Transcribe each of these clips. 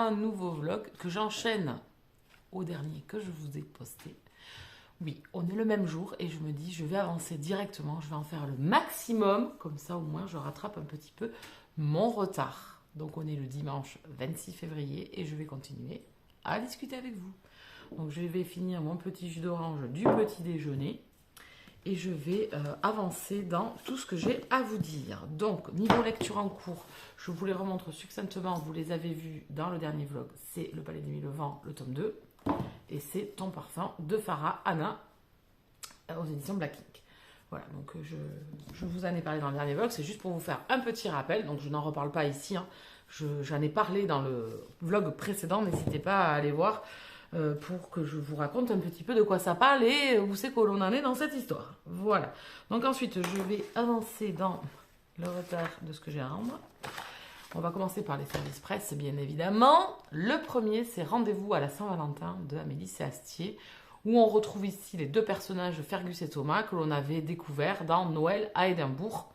un nouveau vlog que j'enchaîne au dernier que je vous ai posté. Oui, on est le même jour et je me dis je vais avancer directement, je vais en faire le maximum, comme ça au moins je rattrape un petit peu mon retard. Donc on est le dimanche 26 février et je vais continuer à discuter avec vous. Donc je vais finir mon petit jus d'orange du petit déjeuner et je vais avancer dans tout ce que j'ai à vous dire. Donc niveau lecture en cours, je vous les remontre succinctement, vous les avez vus dans le dernier vlog, c'est Le Palais des Mille Vents, le tome 2, et c'est Ton Parfum de Farah Hanna aux éditions Black Ink. Voilà, donc je vous en ai parlé dans le dernier vlog, c'est juste pour vous faire un petit rappel, donc je n'en reparle pas ici, hein. J'en ai parlé dans le vlog précédent, n'hésitez pas à aller voir pour que je vous raconte un petit peu de quoi ça parle et où c'est que l'on en est dans cette histoire. Voilà, donc ensuite je vais avancer dans le retard de ce que j'ai à rendre. On va commencer par les services presse, bien évidemment. Le premier, c'est Rendez-vous à la Saint-Valentin de Amélie Séastier, où on retrouve ici les deux personnages, Fergus et Thomas, que l'on avait découverts dans Noël à Édimbourg.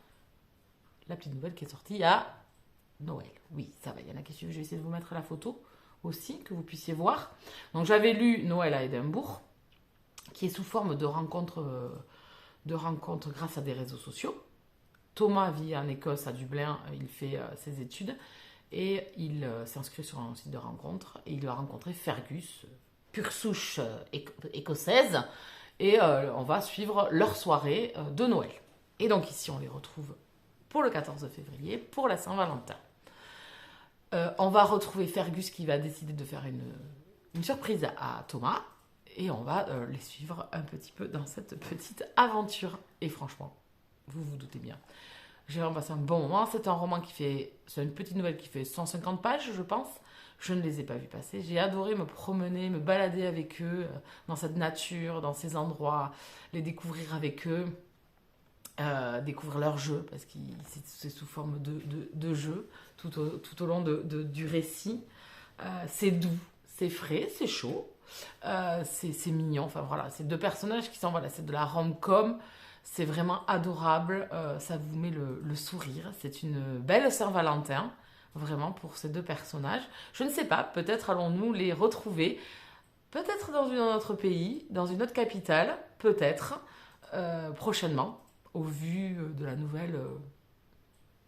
La petite nouvelle qui est sortie à Noël. Oui, ça va, il y en a qui suivent. Je vais essayer de vous mettre la photo aussi, que vous puissiez voir. Donc j'avais lu Noël à Édimbourg, qui est sous forme de rencontre grâce à des réseaux sociaux. Thomas vit en Écosse, à Dublin, il fait ses études et il s'inscrit sur un site de rencontre et il va rencontrer Fergus, pure souche écossaise, et on va suivre leur soirée de Noël. Et donc ici on les retrouve pour le 14 février, pour la Saint-Valentin. On va retrouver Fergus qui va décider de faire une surprise à Thomas et on va les suivre un petit peu dans cette petite aventure. Et franchement, vous vous doutez bien, j'ai vraiment passé un bon moment. C'est un roman c'est une petite nouvelle qui fait 150 pages, je pense. Je ne les ai pas vus passer. J'ai adoré me promener, me balader avec eux, dans cette nature, dans ces endroits, les découvrir avec eux, découvrir leur jeu, parce que c'est sous forme de jeu tout au long du récit. C'est doux, c'est frais, c'est chaud, c'est mignon. Enfin voilà, c'est deux personnages qui sont, voilà, c'est de la rom-com. C'est vraiment adorable, ça vous met le sourire. C'est une belle Saint-Valentin, vraiment, pour ces deux personnages. Je ne sais pas, peut-être allons-nous les retrouver, peut-être dans un autre pays, dans une autre capitale, peut-être, prochainement. Au vu de la nouvelle,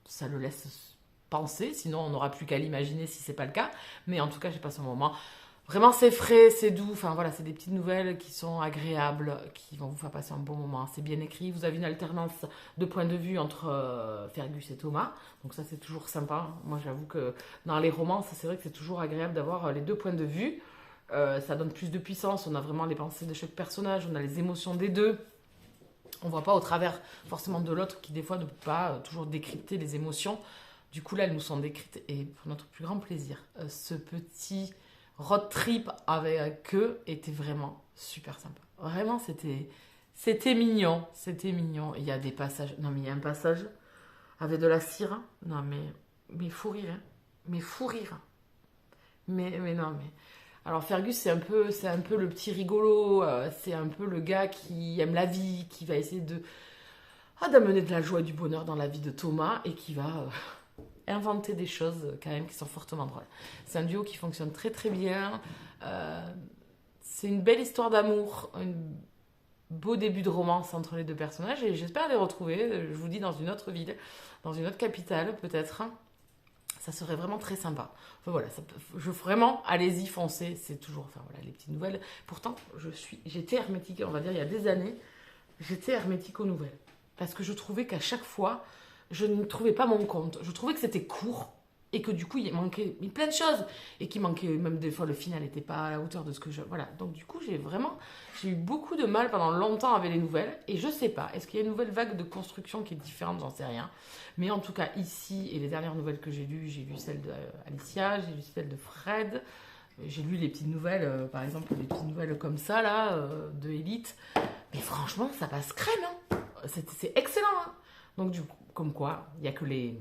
ça le laisse penser, sinon on n'aura plus qu'à l'imaginer si c'est pas le cas. Mais en tout cas, j'ai passé un moment. Vraiment, c'est frais, c'est doux. Enfin voilà, c'est des petites nouvelles qui sont agréables, qui vont vous faire passer un bon moment. C'est bien écrit. Vous avez une alternance de points de vue entre Fergus et Thomas. Donc ça, c'est toujours sympa. Moi, j'avoue que dans les romans, c'est vrai que c'est toujours agréable d'avoir les deux points de vue. Ça donne plus de puissance. On a vraiment les pensées de chaque personnage. On a les émotions des deux. On voit pas au travers forcément de l'autre qui des fois ne peut pas toujours décrypter les émotions. Du coup, là, elles nous sont décrites et pour notre plus grand plaisir. Ce petit road trip avec eux était vraiment super sympa. Vraiment, c'était mignon. C'était mignon. Il y a des passages. Non, mais il y a un passage avec de la cire. Hein. Non, mais fou rire. Hein. Mais fou rire. Mais non, mais. Alors, Fergus, c'est un peu le petit rigolo. C'est un peu le gars qui aime la vie, qui va essayer d'amener de la joie et du bonheur dans la vie de Thomas et qui va inventer des choses quand même qui sont fortement drôles. C'est un duo qui fonctionne très très bien. C'est une belle histoire d'amour, un beau début de romance entre les deux personnages et j'espère les retrouver, je vous dis, dans une autre ville, dans une autre capitale peut-être. Ça serait vraiment très sympa. Enfin voilà, vraiment, allez-y, foncez, c'est toujours, enfin voilà, les petites nouvelles. Pourtant, j'étais hermétique, on va dire, il y a des années, j'étais hermétique aux nouvelles. Parce que je trouvais qu'à chaque fois, je ne trouvais pas mon compte. Je trouvais que c'était court et que du coup, il manquait plein de choses. Et qu'il manquait, même des fois, le final n'était pas à la hauteur de ce que je... Voilà, donc du coup, j'ai eu beaucoup de mal pendant longtemps avec les nouvelles. Et je sais pas, est-ce qu'il y a une nouvelle vague de construction qui est différente? J'en sais rien. Mais en tout cas, ici, et les dernières nouvelles que j'ai lu celle d'Alicia, j'ai lu celle de Fred, j'ai lu les petites nouvelles, par exemple, des petites nouvelles comme ça, là, de Elite. Mais franchement, ça passe crème, hein. C'est excellent, hein. Donc du coup, comme quoi, il n'y a que les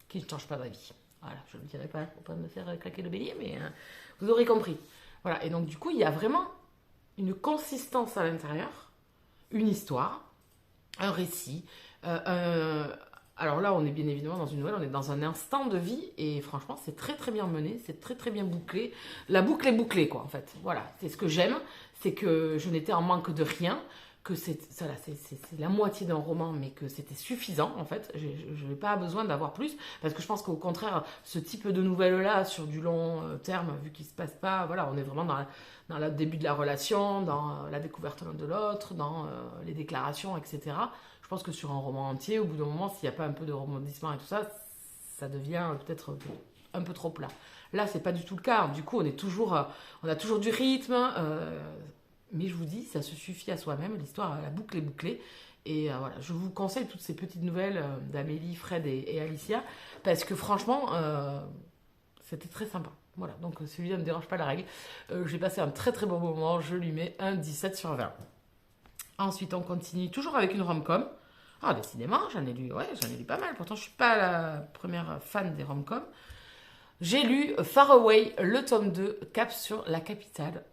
qui ne changent pas d'avis. Voilà, je ne le dirai pas pour pas me faire claquer le bélier, mais vous aurez compris. Voilà, et donc du coup, il y a vraiment une consistance à l'intérieur, une histoire, un récit, Alors là, on est bien évidemment dans une nouvelle, on est dans un instant de vie et franchement, c'est très très bien mené, c'est très très bien bouclé. La boucle est bouclée, quoi, en fait. Voilà, c'est ce que j'aime, c'est que je n'étais en manque de rien, que c'est la moitié d'un roman, mais que c'était suffisant, en fait. Je n'ai pas besoin d'avoir plus, parce que je pense qu'au contraire, ce type de nouvelles-là, sur du long terme, vu qu'il ne se passe pas, voilà, on est vraiment dans le début de la relation, dans la découverte l'un de l'autre, dans les déclarations, etc. Je pense que sur un roman entier, au bout d'un moment, s'il n'y a pas un peu de rebondissement et tout ça, ça devient peut-être un peu trop plat. Là, c'est pas du tout le cas. Du coup, on a toujours du rythme, mais je vous dis, ça se suffit à soi-même. L'histoire, la boucle est bouclée. Et voilà, je vous conseille toutes ces petites nouvelles d'Amélie, Fred et Alicia, parce que franchement, c'était très sympa. Voilà, donc celui-là ne me dérange pas la règle. J'ai passé un très très bon moment, je lui mets un 17 sur 20. Ensuite, on continue toujours avec une rom-com. Ah, décidément, j'en ai lu pas mal. Pourtant, je suis pas la première fan des rom-coms. J'ai lu Far Away, le tome 2, Cap sur la capitale,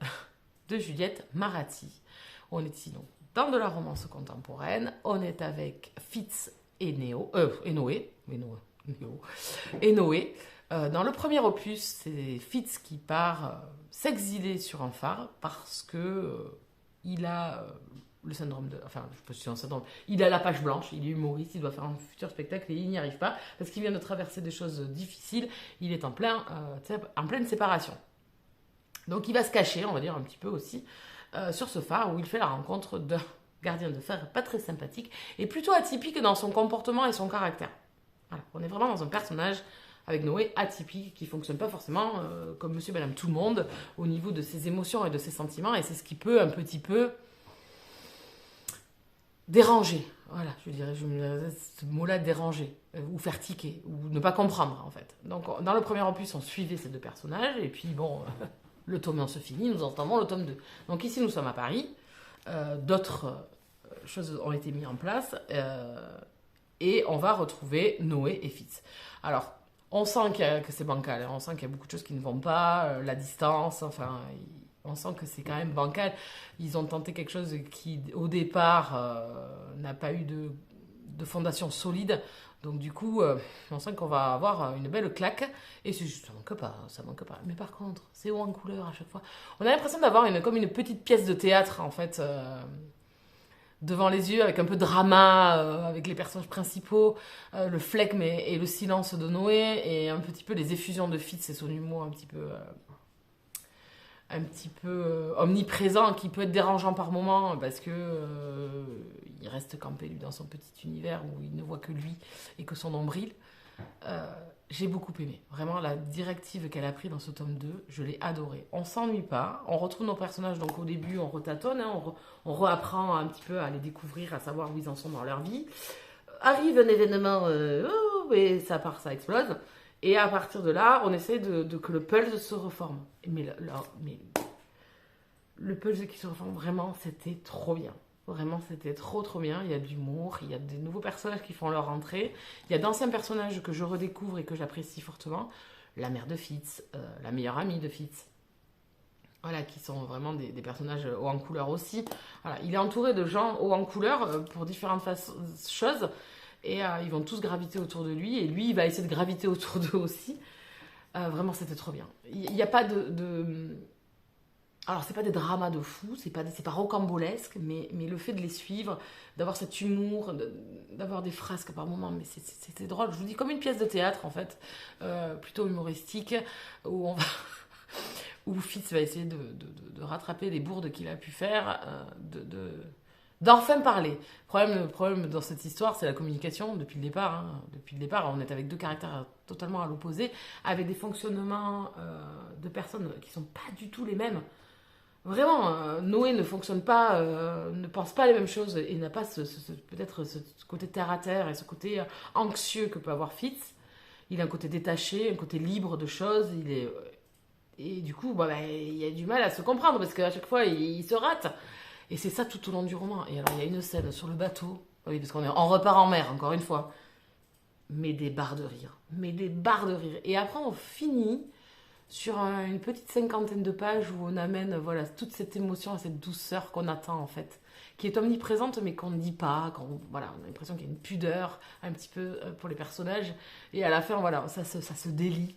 de Juliette Maratti. On est ici donc dans de la romance contemporaine. On est avec Fitz et Noé. Dans le premier opus, c'est Fitz qui part s'exiler sur un phare parce que il a le syndrome de... Enfin, je sais pas si c'est un syndrome. Il a la page blanche, il est humoriste, il doit faire un futur spectacle et il n'y arrive pas parce qu'il vient de traverser des choses difficiles. Il est en pleine séparation. Donc il va se cacher, on va dire un petit peu aussi, sur ce phare où il fait la rencontre d'un gardien de phare pas très sympathique et plutôt atypique dans son comportement et son caractère. Voilà, on est vraiment dans un personnage avec Noé atypique qui fonctionne pas forcément comme monsieur et madame tout le monde au niveau de ses émotions et de ses sentiments et c'est ce qui peut un petit peu déranger. Voilà, je dirais ce mot-là, déranger, ou faire tiquer, ou ne pas comprendre en fait. Donc dans le premier opus, on suivait ces deux personnages et puis bon, le tome 1 se finit, nous entendons le tome 2. Donc ici nous sommes à Paris, d'autres choses ont été mises en place et on va retrouver Noé et Fitz. Alors, on sent que c'est bancal, hein. On sent qu'il y a beaucoup de choses qui ne vont pas, la distance, enfin, on sent que c'est quand même bancal. Ils ont tenté quelque chose qui, au départ, n'a pas eu de fondation solide. Donc du coup, on sent qu'on va avoir une belle claque. Et c'est juste, ça manque pas. Mais par contre, c'est haut en couleur à chaque fois. On a l'impression d'avoir comme une petite pièce de théâtre, en fait, devant les yeux, avec un peu de drama, avec les personnages principaux, le flegme et le silence de Noé, et un petit peu les effusions de Fitz et son humour un petit peu omniprésent, qui peut être dérangeant par moments, parce que il reste campé, lui, dans son petit univers, où il ne voit que lui et que son nombril. J'ai beaucoup aimé. Vraiment, la directive qu'elle a prise dans ce tome 2, je l'ai adorée. On s'ennuie pas. On retrouve nos personnages, donc au début, on retâtonne, hein, on reapprend un petit peu à les découvrir, à savoir où ils en sont dans leur vie. Arrive un événement, et ça part, ça explose. Et à partir de là, on essaie que le pulse se reforme. Mais le pulse qui se reforme, vraiment, c'était trop bien. Vraiment, c'était trop trop bien. Il y a de l'humour, il y a des nouveaux personnages qui font leur entrée. Il y a d'anciens personnages que je redécouvre et que j'apprécie fortement. La mère de Fitz, la meilleure amie de Fitz. Voilà, qui sont vraiment des personnages hauts en couleur aussi. Voilà, il est entouré de gens hauts en couleur pour différentes choses. Et ils vont tous graviter autour de lui. Et lui, il va essayer de graviter autour d'eux aussi. Vraiment, c'était trop bien. Il n'y a pas Alors, c'est pas des dramas de fou, c'est pas rocambolesque, mais le fait de les suivre, d'avoir cet humour, d'avoir des frasques par moments, mais c'est drôle. Je vous dis, comme une pièce de théâtre, en fait, plutôt humoristique, où Fitz va essayer de rattraper les bourdes qu'il a pu faire, d'enfin parler. Le problème dans cette histoire, c'est la communication depuis le départ. Hein. Depuis le départ, on est avec deux caractères totalement à l'opposé, avec des fonctionnements de personnes qui sont pas du tout les mêmes. Vraiment, Noé ne fonctionne pas, ne pense pas les mêmes choses et n'a pas peut-être ce côté terre à terre et ce côté anxieux que peut avoir Fitz. Il a un côté détaché, un côté libre de choses. Et du coup, il a du mal à se comprendre parce qu'à chaque fois, il se rate. Et c'est ça tout au long du roman. Et alors, il y a une scène sur le bateau. Oui, parce on repart en mer, encore une fois. Mais des barres de rire. Et après, on finit sur une petite cinquantaine de pages où on amène voilà, toute cette émotion, cette douceur qu'on attend en fait, qui est omniprésente mais qu'on ne dit pas, voilà, on a l'impression qu'il y a une pudeur un petit peu pour les personnages, et à la fin voilà, ça se délie.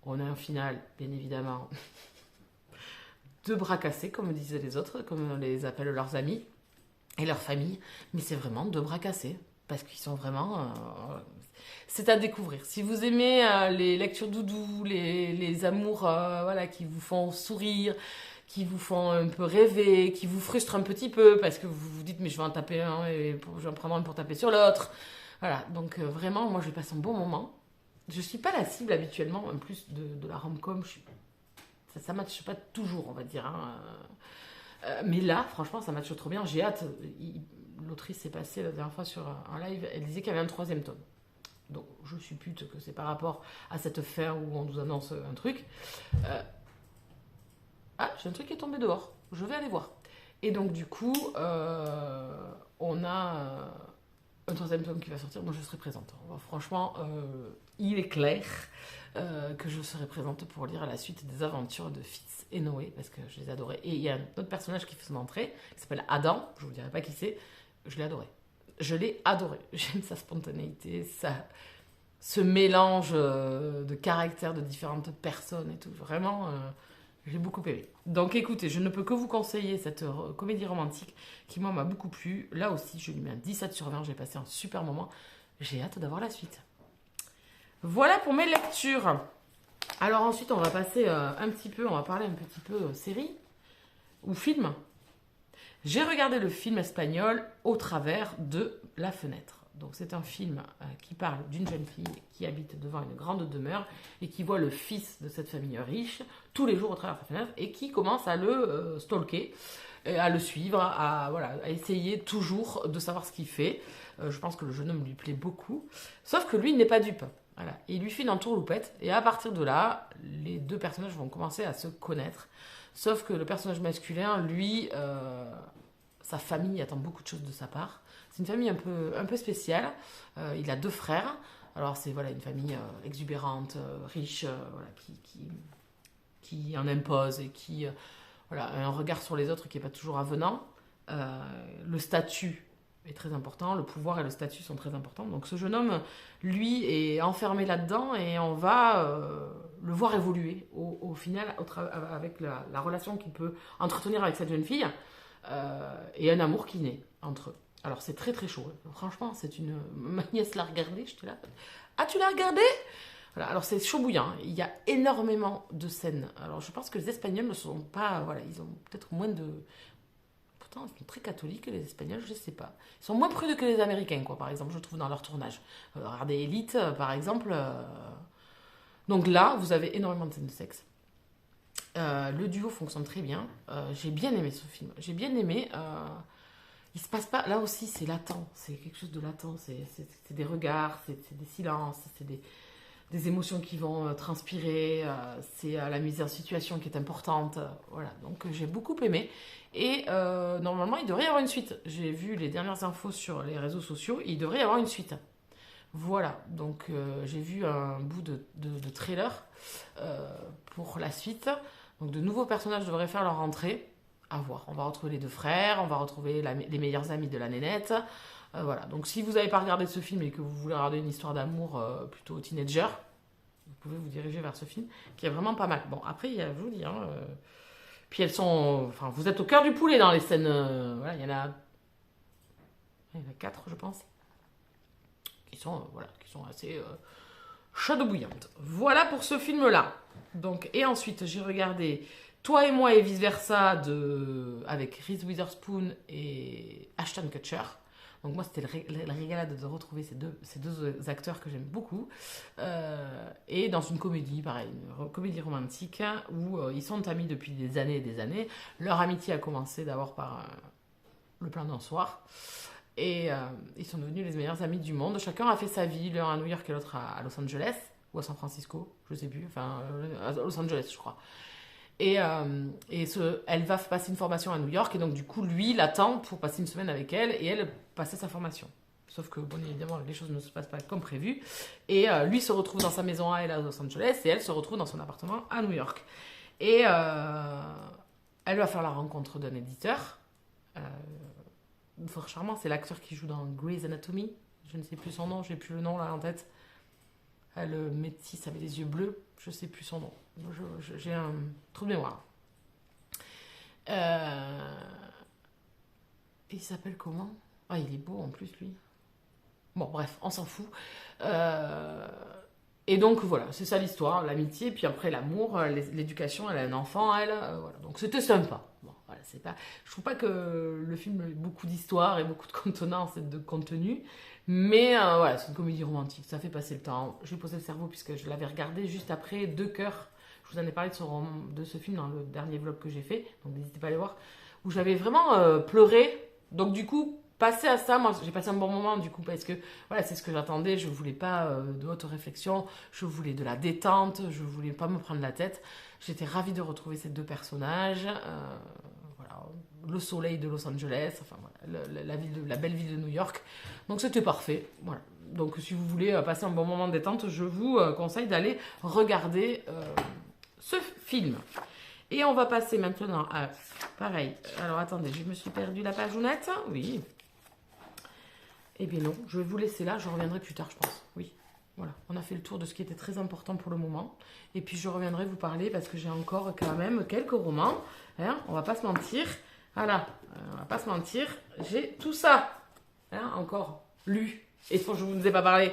On a un final, bien évidemment, de bras cassés, comme disaient les autres, comme on les appelle leurs amis et leur famille, mais c'est vraiment deux bras cassés, parce qu'ils sont vraiment... c'est à découvrir. Si vous aimez les lectures doudou, les amours voilà, qui vous font sourire, qui vous font un peu rêver, qui vous frustrent un petit peu, parce que vous vous dites, mais je vais en taper un, et je vais en prendre un pour taper sur l'autre. Voilà, donc vraiment, moi je passe un bon moment. Je ne suis pas la cible habituellement, en plus de la rom-com, ça ne matche pas toujours, on va dire. Hein. Mais là, franchement, ça matche trop bien. J'ai hâte. L'autrice s'est passée la dernière fois sur un live, elle disait qu'il y avait un troisième tome. Donc, je suppute que c'est par rapport à cette fin où on nous annonce un truc. Ah, j'ai un truc qui est tombé dehors. Je vais aller voir. Et donc, du coup, on a un troisième tome qui va sortir. Moi, je serai présente. Franchement, il est clair que je serai présente pour lire la suite des aventures de Fitz et Noé, parce que je les adorais. Et il y a un autre personnage qui fait son entrée, qui s'appelle Adam. Je vous dirai pas qui c'est. Je l'ai adoré. Je l'ai adoré. J'aime sa spontanéité, ce mélange de caractères de différentes personnes et tout. Vraiment, j'ai beaucoup aimé. Donc écoutez, je ne peux que vous conseiller cette comédie romantique qui, moi, m'a beaucoup plu. Là aussi, je lui mets un 17 sur 20. J'ai passé un super moment. J'ai hâte d'avoir la suite. Voilà pour mes lectures. Alors ensuite, on va passer on va parler un petit peu série ou film. J'ai regardé le film espagnol Au travers de la fenêtre. Donc c'est un film qui parle d'une jeune fille qui habite devant une grande demeure et qui voit le fils de cette famille riche tous les jours au travers de sa fenêtre et qui commence à le stalker, à le suivre, à essayer toujours de savoir ce qu'il fait. Je pense que le jeune homme lui plaît beaucoup. Sauf que lui, il n'est pas dupe. Voilà. Il lui file un tourloupette et à partir de là, les deux personnages vont commencer à se connaître. Sauf que le personnage masculin, lui, sa famille attend beaucoup de choses de sa part. C'est une famille un peu spéciale. Il a deux frères. Alors c'est voilà, une famille exubérante, riche, voilà, qui en impose et qui voilà, a un regard sur les autres qui n'est pas toujours avenant. Le statut est très important, le pouvoir et le statut sont très importants. Donc ce jeune homme, lui, est enfermé là-dedans et on va le voir évoluer au final avec la relation qu'il peut entretenir avec cette jeune fille et un amour qui naît entre eux. Alors c'est très très chaud. Franchement, c'est une... Ma nièce l'a regardé, j'étais là. Ah, tu l'as regardé? Voilà, alors c'est chaud bouillant. Il y a énormément de scènes. Alors je pense que les Espagnols ne sont pas... Voilà, ils ont peut-être moins de... Pourtant, ils sont très catholiques, les Espagnols, je sais pas. Ils sont moins prudents que les Américains, quoi, par exemple, je trouve, dans leur tournage. Regardez Elite, par exemple. Donc là, vous avez énormément de scènes de sexe. Le duo fonctionne très bien. J'ai bien aimé ce film. J'ai bien aimé... Il se passe pas... Là aussi, c'est latent. C'est quelque chose de latent. C'est des regards, c'est des silences, c'est des émotions qui vont transpirer. C'est la mise en situation qui est importante. Voilà, donc j'ai beaucoup aimé. Et normalement, il devrait y avoir une suite. J'ai vu les dernières infos sur les réseaux sociaux. Il devrait y avoir une suite. Voilà, donc j'ai vu un bout de trailer pour la suite. Donc de nouveaux personnages devraient faire leur entrée. À voir. On va retrouver les deux frères, on va retrouver les meilleurs amis de la nénette. Voilà, donc si vous n'avez pas regardé ce film et que vous voulez regarder une histoire d'amour plutôt teenager, vous pouvez vous diriger vers ce film qui est vraiment pas mal. Bon, après, je vous dis, hein, puis elles sont... Enfin, vous êtes au cœur du poulet dans les scènes... voilà, il y en a 4, je pense, qui sont assez chaudes bouillantes. Voilà pour ce film-là. Donc, et ensuite, j'ai regardé Toi et moi et vice-versa avec Reese Witherspoon et Ashton Kutcher. Donc moi, c'était la régalade de retrouver ces deux acteurs que j'aime beaucoup. Et dans une comédie, pareil, une comédie romantique, où ils sont amis depuis des années et des années. Leur amitié a commencé d'abord par le plan d'un soir. Et ils sont devenus les meilleurs amis du monde. Chacun a fait sa vie, l'un à New York et l'autre à Los Angeles, ou à San Francisco, je sais plus, enfin à Los Angeles, je crois. Et elle va passer une formation à New York, et donc du coup, lui l'attend pour passer une semaine avec elle, et elle passer sa formation. Sauf que, bon, évidemment, les choses ne se passent pas comme prévu. Et lui se retrouve dans sa maison à elle à Los Angeles et elle se retrouve dans son appartement à New York. Et elle va faire la rencontre d'un éditeur. Fort charmant, c'est l'acteur qui joue dans Grey's Anatomy. Je ne sais plus son nom, j'ai plus le nom là en tête. Le métis avec les yeux bleus, je ne sais plus son nom. J'ai un trou de mémoire. Il s'appelle comment? Ah, il est beau en plus, lui. Bon, bref, on s'en fout. Et donc, voilà, c'est ça l'histoire, l'amitié, puis après l'amour, l'éducation, elle a un enfant, elle. Voilà. Donc, c'était sympa. Bon, voilà, c'est pas... Je trouve pas que le film ait beaucoup d'histoire et beaucoup de contenance et de contenu, mais voilà, c'est une comédie romantique, ça fait passer le temps. J'ai posé le cerveau puisque je l'avais regardé juste après Deux cœurs. Je vous en ai parlé de ce film dans le dernier vlog que j'ai fait, donc n'hésitez pas à aller voir, où j'avais vraiment pleuré. Donc, du coup, passer à ça, moi j'ai passé un bon moment du coup parce que voilà, c'est ce que j'attendais, je voulais pas de haute réflexion, je voulais de la détente, je voulais pas me prendre la tête. J'étais ravie de retrouver ces deux personnages, voilà, le soleil de Los Angeles, enfin voilà, la belle ville de New York, donc c'était parfait, voilà. Donc si vous voulez passer un bon moment de détente, je vous conseille d'aller regarder ce film. Et on va passer maintenant à, pareil, alors attendez, je me suis perdu la pageonnette, oui. Eh bien non, je vais vous laisser là, je reviendrai plus tard, je pense. Oui, voilà, on a fait le tour de ce qui était très important pour le moment. Et puis je reviendrai vous parler parce que j'ai encore quand même quelques romans. Hein, on va pas se mentir. Voilà, on va pas se mentir. J'ai tout ça, hein, encore lu. Et je ne vous ai pas parlé.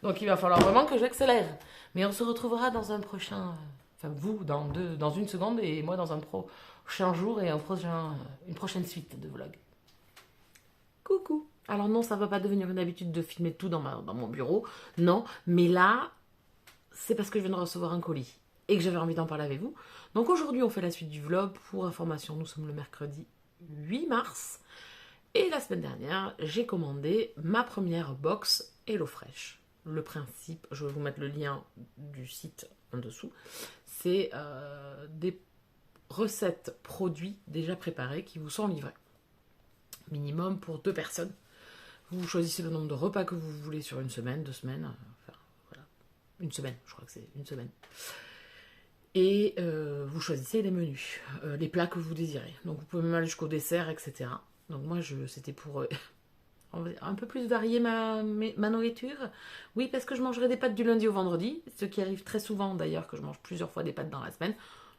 Donc il va falloir vraiment que j'accélère. Mais on se retrouvera dans un prochain... Enfin, vous, dans une seconde et moi dans un prochain jour et une prochaine suite de vlog. Coucou. Alors non, ça ne va pas devenir une habitude de filmer tout dans mon bureau. Non, mais là, c'est parce que je viens de recevoir un colis et que j'avais envie d'en parler avec vous. Donc aujourd'hui, on fait la suite du vlog. Pour information, nous sommes le mercredi 8 mars. Et la semaine dernière, j'ai commandé ma première box HelloFresh. Le principe, je vais vous mettre le lien du site en dessous, c'est des recettes produits déjà préparés qui vous sont livrés. Minimum pour 2 personnes. Vous choisissez le nombre de repas que vous voulez sur une semaine, 2 semaines, enfin voilà, une semaine, je crois que c'est une semaine. Et vous choisissez les menus, les plats que vous désirez. Donc vous pouvez même aller jusqu'au dessert, etc. Donc moi, c'était pour un peu plus varier ma nourriture. Oui, parce que je mangerai des pâtes du lundi au vendredi, ce qui arrive très souvent d'ailleurs, que je mange plusieurs fois des pâtes dans la semaine.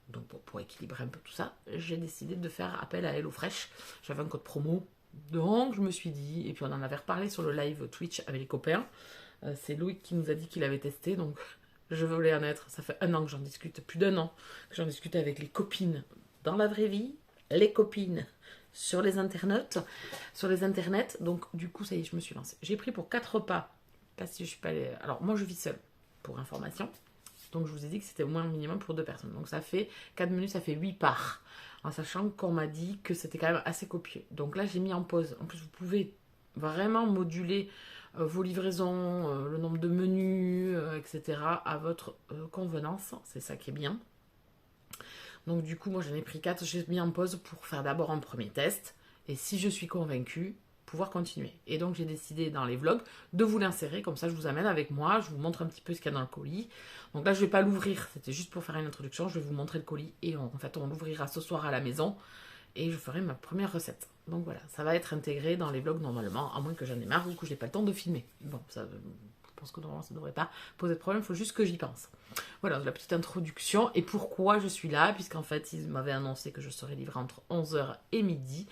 Donc pour équilibrer un peu tout ça, j'ai décidé de faire appel à HelloFresh. J'avais un code promo. Donc je me suis dit, et puis on en avait reparlé sur le live Twitch avec les copains, c'est Loïc qui nous a dit qu'il avait testé, donc je voulais en être, ça fait 1 an que j'en discute, plus d'1 an que j'en discute avec les copines dans la vraie vie, les copines sur les internets, donc du coup ça y est, je me suis lancée. J'ai pris pour 4 repas, parce que je suis pas allée... Alors moi je vis seule, pour information, donc je vous ai dit que c'était au moins un minimum pour 2 personnes, donc ça fait 4 minutes, ça fait 8 parts. En sachant qu'on m'a dit que c'était quand même assez copieux. Donc là, j'ai mis en pause. En plus, vous pouvez vraiment moduler vos livraisons, le nombre de menus, etc. à votre convenance. C'est ça qui est bien. Donc du coup, moi, j'en ai pris 4. J'ai mis en pause pour faire d'abord un premier test. Et si je suis convaincue, pouvoir continuer. Et donc, j'ai décidé dans les vlogs de vous l'insérer. Comme ça, je vous amène avec moi. Je vous montre un petit peu ce qu'il y a dans le colis. Donc là, je ne vais pas l'ouvrir. C'était juste pour faire une introduction. Je vais vous montrer le colis. Et en fait, on l'ouvrira ce soir à la maison. Et je ferai ma première recette. Donc voilà, ça va être intégré dans les vlogs normalement. À moins que j'en ai marre ou que je n'ai pas le temps de filmer. Bon, ça... Je pense que normalement ça ne devrait pas poser de problème, il faut juste que j'y pense. Voilà, la petite introduction. Et pourquoi je suis là, puisqu'en fait, ils m'avaient annoncé que je serais livrée entre 11h et midi.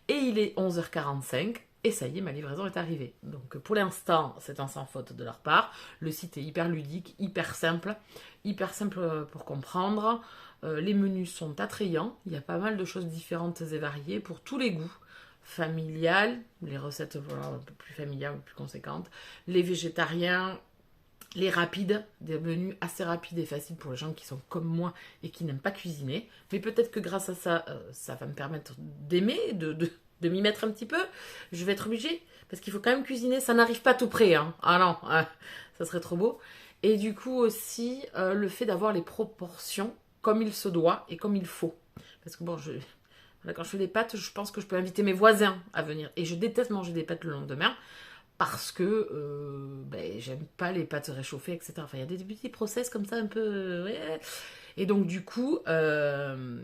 Et il est 11h45. Et ça y est, ma livraison est arrivée. Donc pour l'instant, c'est un sans faute de leur part. Le site est hyper ludique, hyper simple pour comprendre. Les menus sont attrayants. Il y a pas mal de choses différentes et variées pour tous les goûts. Familiales, les recettes voilà, un peu plus familiales, un peu plus conséquentes, les végétariens, les rapides, des menus assez rapides et faciles pour les gens qui sont comme moi et qui n'aiment pas cuisiner. Mais peut-être que grâce à ça, ça va me permettre d'aimer, de m'y mettre un petit peu. Je vais être obligée, parce qu'il faut quand même cuisiner, ça n'arrive pas tout près. Hein. Ah non, ça serait trop beau. Et du coup aussi, le fait d'avoir les proportions comme il se doit et comme il faut. Parce que bon, quand je fais des pâtes, je pense que je peux inviter mes voisins à venir. Et je déteste manger des pâtes le lendemain parce que ben, j'aime pas les pâtes réchauffées, etc. Enfin, il y a des petits process comme ça un peu... ouais. Et donc du coup, j'aime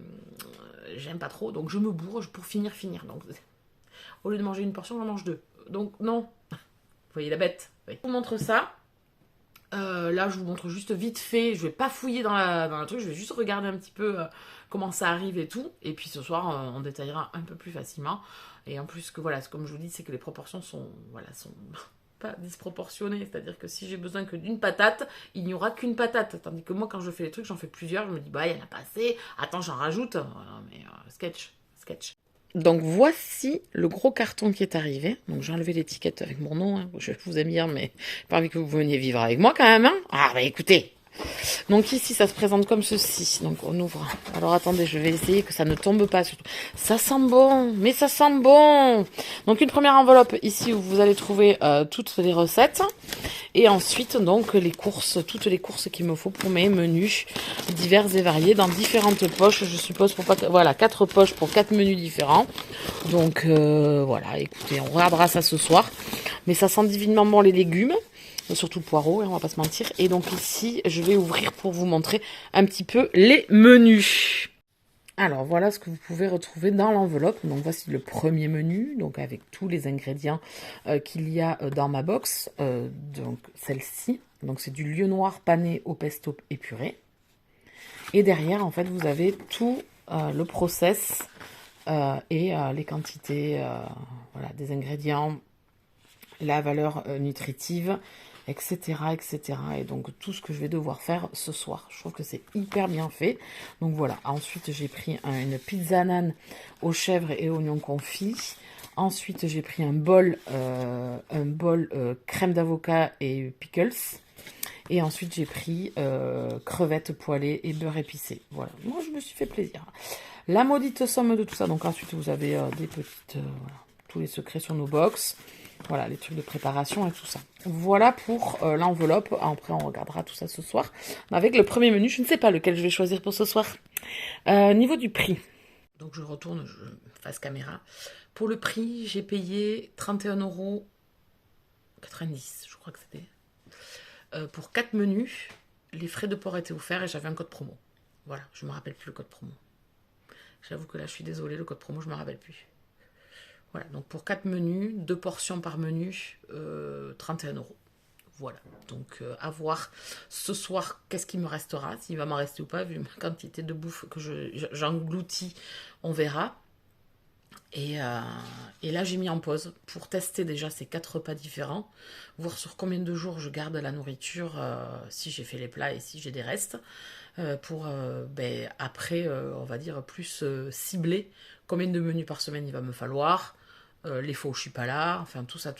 pas trop, donc je me bourre pour finir. Donc au lieu de manger une portion, j'en mange deux. Donc non, vous voyez la bête. Oui. Je vous montre ça. Là, je vous montre juste vite fait. Je vais pas fouiller dans la truc, je vais juste regarder un petit peu comment ça arrive et tout. Et puis ce soir, on détaillera un peu plus facilement. Et en plus, que voilà, comme je vous dis, c'est que les proportions sont pas disproportionnées. C'est-à-dire que si j'ai besoin que d'une patate, il n'y aura qu'une patate. Tandis que moi, quand je fais les trucs, j'en fais plusieurs. Je me dis, bah, il y en a pas assez. Attends, j'en rajoute. Voilà, mais sketch. Donc voici le gros carton qui est arrivé. Donc j'ai enlevé l'étiquette avec mon nom. Hein. Je vous aime bien, mais j'ai pas envie que vous veniez vivre avec moi quand même. Hein. Ah bah écoutez. Donc ici ça se présente comme ceci. Donc on ouvre. Alors attendez, je vais essayer que ça ne tombe pas. Surtout. Ça sent bon, mais ça sent bon. Donc une première enveloppe ici où vous allez trouver toutes les recettes. Et ensuite, donc, toutes les courses qu'il me faut pour mes menus divers et variés dans différentes poches, je suppose, voilà, 4 poches pour 4 menus différents. Donc, voilà, écoutez, on regardera ça ce soir. Mais ça sent divinement bon les légumes, surtout le poireau, hein, on va pas se mentir. Et donc ici, je vais ouvrir pour vous montrer un petit peu les menus. Alors voilà ce que vous pouvez retrouver dans l'enveloppe. Donc voici le premier menu, donc avec tous les ingrédients qu'il y a dans ma box. Donc celle-ci, donc c'est du lieu noir pané au pesto épuré. Et derrière, en fait, vous avez tout le process et les quantités, voilà, des ingrédients, la valeur nutritive, etc. Et donc tout ce que je vais devoir faire ce soir. Je trouve que c'est hyper bien fait. Donc voilà. Ensuite, j'ai pris une pizza naan aux chèvres et oignons confits. Ensuite, j'ai pris un bol crème d'avocat et pickles. Et ensuite, j'ai pris crevettes poêlées et beurre épicé. Voilà. Moi, je me suis fait plaisir. La maudite somme de tout ça. Donc ensuite, vous avez des petites... voilà, tous les secrets sur nos box. Voilà, les trucs de préparation et tout ça. Voilà pour l'enveloppe. Après, on regardera tout ça ce soir. Avec le premier menu, je ne sais pas lequel je vais choisir pour ce soir. Niveau du prix. Donc, je retourne face caméra. Pour le prix, j'ai payé 31,90 €. Je crois que c'était. Pour 4 menus, les frais de port étaient offerts et j'avais un code promo. Voilà, je ne me rappelle plus le code promo. J'avoue que là, je suis désolée, le code promo, je ne me rappelle plus. Voilà, donc pour 4 menus, 2 portions par menu, 31 €. Voilà, donc à voir ce soir qu'est-ce qui me restera, s'il va m'en rester ou pas, vu ma quantité de bouffe que j'engloutis, on verra. Et là, j'ai mis en pause pour tester déjà ces 4 repas différents, voir sur combien de jours je garde la nourriture, si j'ai fait les plats et si j'ai des restes, pour après, on va dire, plus cibler combien de menus par semaine il va me falloir, les fois où je suis pas là, enfin tout ça.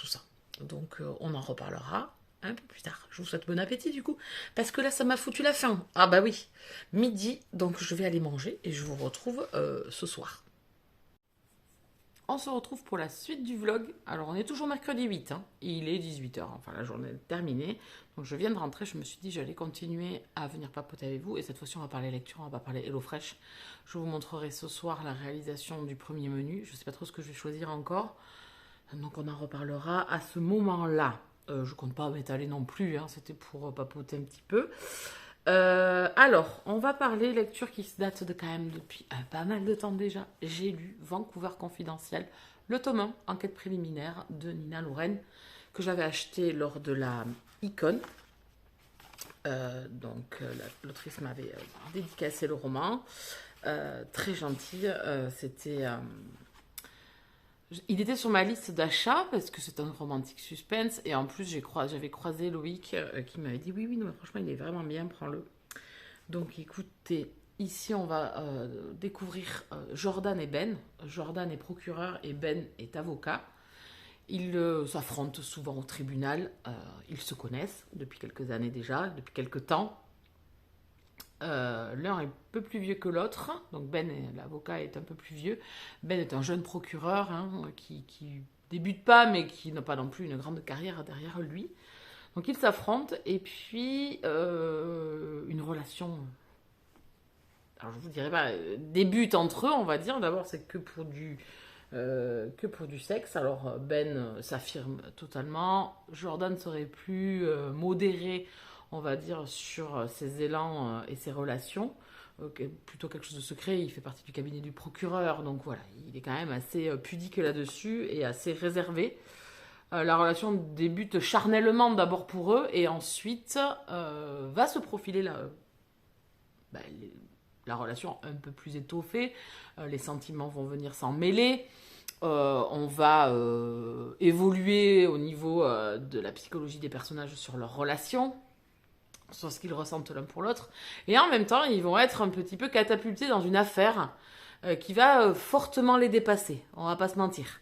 Donc on en reparlera un peu plus tard. Je vous souhaite bon appétit du coup, parce que là ça m'a foutu la faim. Ah bah oui, midi, donc je vais aller manger et je vous retrouve ce soir. On se retrouve pour la suite du vlog. Alors on est toujours mercredi 8, hein. Il est 18 h, enfin la journée est terminée. Donc je viens de rentrer, je me suis dit j'allais continuer à venir papoter avec vous. Et cette fois-ci on va parler lecture, on va parler HelloFresh. Je vous montrerai ce soir la réalisation du premier menu. Je ne sais pas trop ce que je vais choisir encore. Donc on en reparlera à ce moment-là. Je ne compte pas m'étaler non plus, hein. C'était pour papoter un petit peu. Alors, on va parler lecture qui se date de quand même depuis pas mal de temps déjà. J'ai lu Vancouver Confidentiel, le tome 1, enquête préliminaire de Nina Loren, que j'avais acheté lors de la Icon. Donc, l'autrice m'avait dédicacé le roman. Très gentil. Il était sur ma liste d'achat parce que c'est un romantique suspense et en plus j'avais croisé Loïc qui m'avait dit oui, non, mais franchement il est vraiment bien, prends-le. Donc écoutez, ici on va découvrir Jordan et Ben. Jordan est procureur et Ben est avocat. Ils s'affrontent souvent au tribunal, ils se connaissent depuis quelques années déjà, depuis quelques temps. L'un est un peu plus vieux que l'autre, donc l'avocat est un peu plus vieux. Ben est un jeune procureur qui débute pas, mais qui n'a pas non plus une grande carrière derrière lui. Donc ils s'affrontent et puis une relation, alors je vous dirais pas, débute entre eux, on va dire. D'abord c'est que pour du que pour du sexe. Alors Ben s'affirme totalement. Jordan serait plus modéré, on va dire, sur ses élans et ses relations. Plutôt quelque chose de secret, il fait partie du cabinet du procureur, donc voilà, il est quand même assez pudique là-dessus et assez réservé. La relation débute charnellement d'abord pour eux et ensuite va se profiler bah, la relation un peu plus étoffée. Les sentiments vont venir s'en mêler. On va évoluer au niveau de la psychologie des personnages sur leurs relations, sur ce qu'ils ressentent l'un pour l'autre. Et en même temps, ils vont être un petit peu catapultés dans une affaire qui va fortement les dépasser. On va pas se mentir.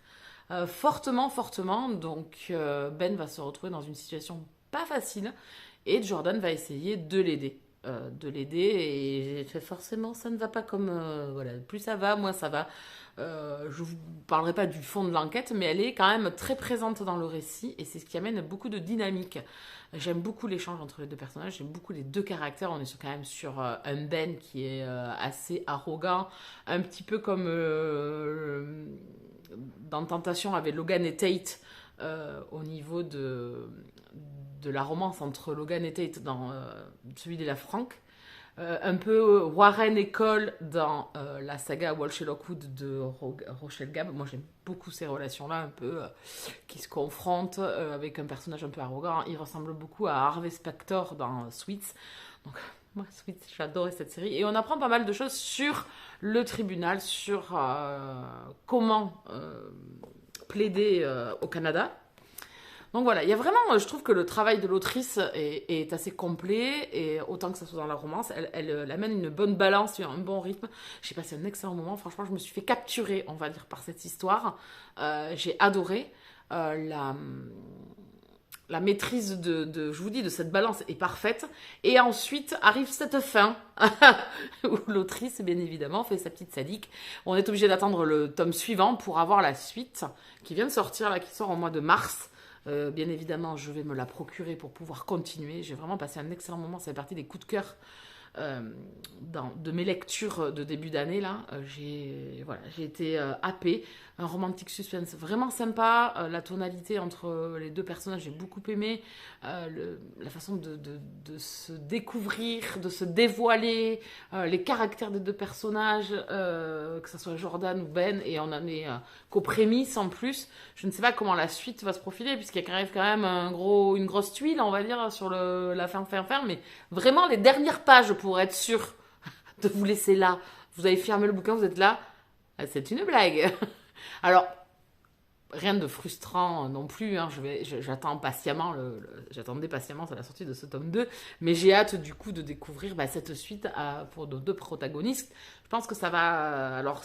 Fortement, fortement. Donc Ben va se retrouver dans une situation pas facile et Jordan va essayer de l'aider. Et forcément ça ne va pas comme voilà, plus ça va moins ça va. Je vous parlerai pas du fond de l'enquête, mais elle est quand même très présente dans le récit et c'est ce qui amène beaucoup de dynamique. J'aime beaucoup l'échange entre les deux personnages, j'aime beaucoup les deux caractères. On est quand même sur un Ben qui est assez arrogant, un petit peu comme dans Tentation avec Logan et Tate, au niveau de la romance entre Logan et Tate dans celui de la Frank. Un peu Warren et Cole dans la saga Walsh et Lockwood de Rochelle Gab. Moi j'aime beaucoup ces relations-là, un peu qui se confrontent avec un personnage un peu arrogant. Il ressemble beaucoup à Harvey Specter dans Suits. Donc moi Suits, j'adorais cette série. Et on apprend pas mal de choses sur le tribunal, sur comment plaider au Canada. Donc voilà, il y a vraiment, je trouve que le travail de l'autrice est assez complet, et autant que ça soit dans la romance, elle amène une bonne balance, un bon rythme. J'ai passé un excellent moment, franchement, je me suis fait capturer, on va dire, par cette histoire. J'ai adoré. La maîtrise je vous dis, de cette balance est parfaite. Et ensuite arrive cette fin, où l'autrice, bien évidemment, fait sa petite sadique. On est obligé d'attendre le tome suivant pour avoir la suite, qui vient de sortir, là, qui sort au mois de mars. Bien évidemment, je vais me la procurer pour pouvoir continuer. J'ai vraiment passé un excellent moment. Ça fait partie des coups de cœur de mes lectures de début d'année. Là, j'ai été happée. Un romantique suspense vraiment sympa. La tonalité entre les deux personnages, j'ai beaucoup aimé. La façon de se découvrir, de se dévoiler, les caractères des deux personnages, que ce soit Jordan ou Ben, et on en est qu'aux prémices en plus. Je ne sais pas comment la suite va se profiler, puisqu'il arrive quand même une grosse tuile, on va dire, sur la fin, mais vraiment les dernières pages pour être sûr de vous laisser là. Vous avez fermé le bouquin, vous êtes là. C'est une blague. Alors, rien de frustrant non plus, hein. J'attendais patiemment la sortie de ce tome 2, mais j'ai hâte du coup de découvrir cette suite pour nos deux protagonistes. Je pense que ça va... Alors,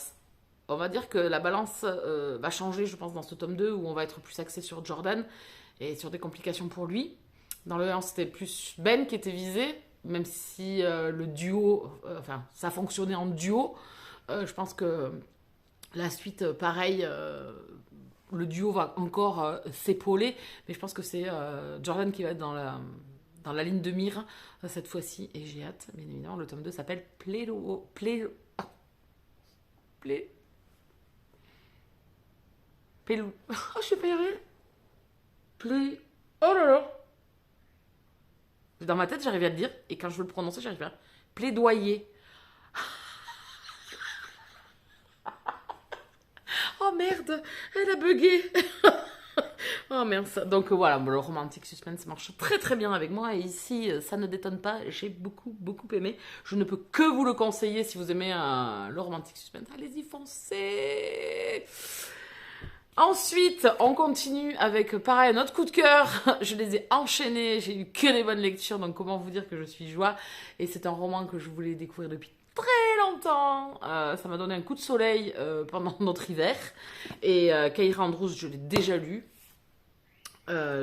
on va dire que la balance va changer, je pense, dans ce tome 2, où on va être plus axé sur Jordan et sur des complications pour lui. Dans le 1, c'était plus Ben qui était visé, même si le duo, ça fonctionnait en duo. Je pense que la suite, pareil, le duo va encore s'épauler, mais je pense que c'est Jordan qui va être dans la ligne de mire cette fois-ci, et j'ai hâte, bien évidemment. Le tome 2 s'appelle Oh, je sais pas y arriver. Oh là là. Dans ma tête, j'arrive à le dire, et quand je veux le prononcer, j'arrive pas. Plaidoyer. Oh merde, elle a bugué. Oh merde. Donc voilà, le romantique suspense marche très très bien avec moi, et ici, ça ne détonne pas. J'ai beaucoup beaucoup aimé. Je ne peux que vous le conseiller si vous aimez le romantique suspense. Allez-y, foncez. Ensuite, on continue avec, pareil, un autre coup de cœur. Je les ai enchaînés, j'ai eu que des bonnes lectures, donc comment vous dire que je suis joie. Et c'est un roman que je voulais découvrir depuis très longtemps. Ça m'a donné un coup de soleil pendant notre hiver. Et Keira Andrews, je l'ai déjà lu.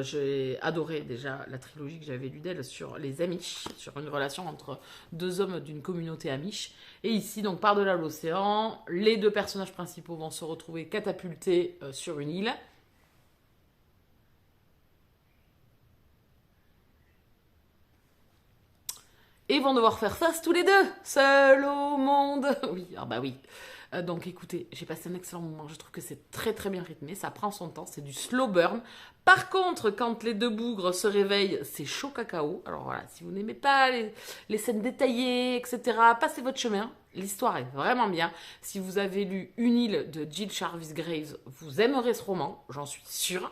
J'ai adoré déjà la trilogie que j'avais lue d'elle sur les Amish, sur une relation entre deux hommes d'une communauté Amish. Et ici, donc par-delà l'océan, les deux personnages principaux vont se retrouver catapultés sur une île. Et ils vont devoir faire face tous les deux, seuls au monde. Oui, ah bah oui. Donc écoutez, j'ai passé un excellent moment. Je trouve que c'est très très bien rythmé. Ça prend son temps, c'est du slow burn. Par contre, quand les deux bougres se réveillent, c'est chaud cacao. Alors voilà, si vous n'aimez pas les scènes détaillées, etc., passez votre chemin. L'histoire est vraiment bien. Si vous avez lu Une île de Jill Jarvis Graves, vous aimerez ce roman, j'en suis sûre.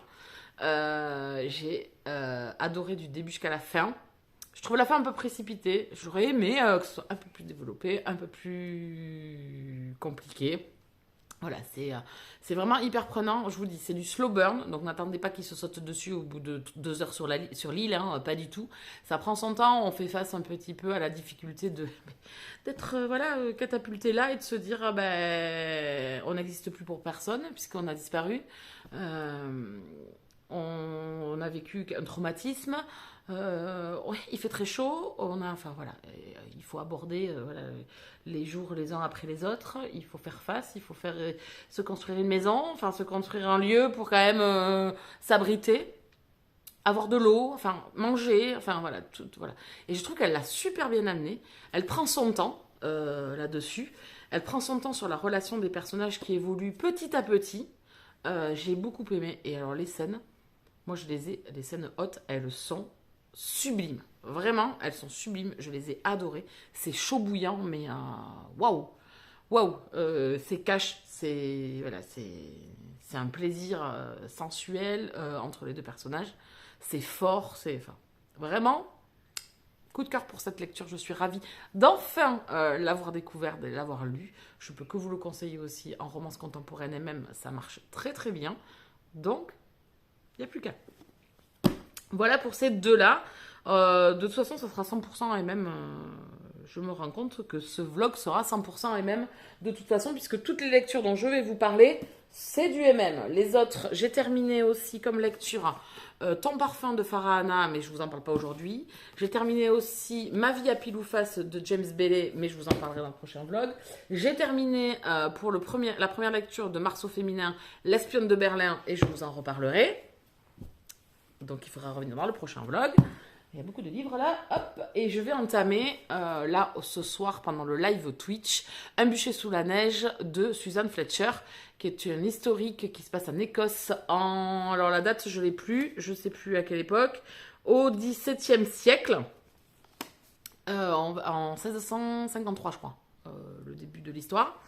J'ai adoré du début jusqu'à la fin. Je trouve la fin un peu précipitée. J'aurais aimé que ce soit un peu plus développé, un peu plus compliqué. Voilà, c'est vraiment hyper prenant. Je vous dis, c'est du slow burn. Donc n'attendez pas qu'il se saute dessus au bout de 2 heures sur l'île. Hein, pas du tout. Ça prend son temps. On fait face un petit peu à la difficulté d'être catapulté là et de se dire ah ben, on n'existe plus pour personne puisqu'on a disparu. Euh, on a vécu un traumatisme. Ouais, il fait très chaud. Enfin voilà, il faut aborder voilà, les jours les uns après les autres. Il faut faire face. Il faut se construire une maison, enfin se construire un lieu pour quand même s'abriter, avoir de l'eau, enfin manger, enfin voilà, voilà. Et je trouve qu'elle l'a super bien amené. Elle prend son temps là-dessus. Elle prend son temps sur la relation des personnages qui évoluent petit à petit. J'ai beaucoup aimé. Et alors les scènes. Moi, les scènes hautes, elles sont sublimes. Vraiment, elles sont sublimes. Je les ai adorées. C'est chaud bouillant, mais waouh! Waouh! C'est cash. C'est un plaisir sensuel entre les deux personnages. C'est fort. Enfin, vraiment, coup de cœur pour cette lecture. Je suis ravie d'enfin l'avoir découvert, de l'avoir lu. Je peux que vous le conseiller aussi en romance contemporaine et même, ça marche très très bien. Donc, il n'y a plus qu'à. Voilà pour ces deux-là. De toute façon, ça sera 100% MM. Je me rends compte que ce vlog sera 100% MM de toute façon, puisque toutes les lectures dont je vais vous parler, c'est du MM. Les autres, j'ai terminé aussi comme lecture Ton parfum de Farah Hanna, mais je vous en parle pas aujourd'hui. J'ai terminé aussi Ma vie à pile ou face de James Bailey, mais je vous en parlerai dans le prochain vlog. J'ai terminé pour la première lecture de Marceau Féminin, L'espionne de Berlin, et je vous en reparlerai. Donc il faudra revenir dans le prochain vlog. Il y a beaucoup de livres là. Hop. Et je vais entamer, là, ce soir, pendant le live Twitch, Un bûcher sous la neige de Suzanne Fletcher, qui est une historique qui se passe en Écosse alors la date, je ne l'ai plus, je ne sais plus à quelle époque, au XVIIe siècle, en 1653, je crois, le début de l'histoire.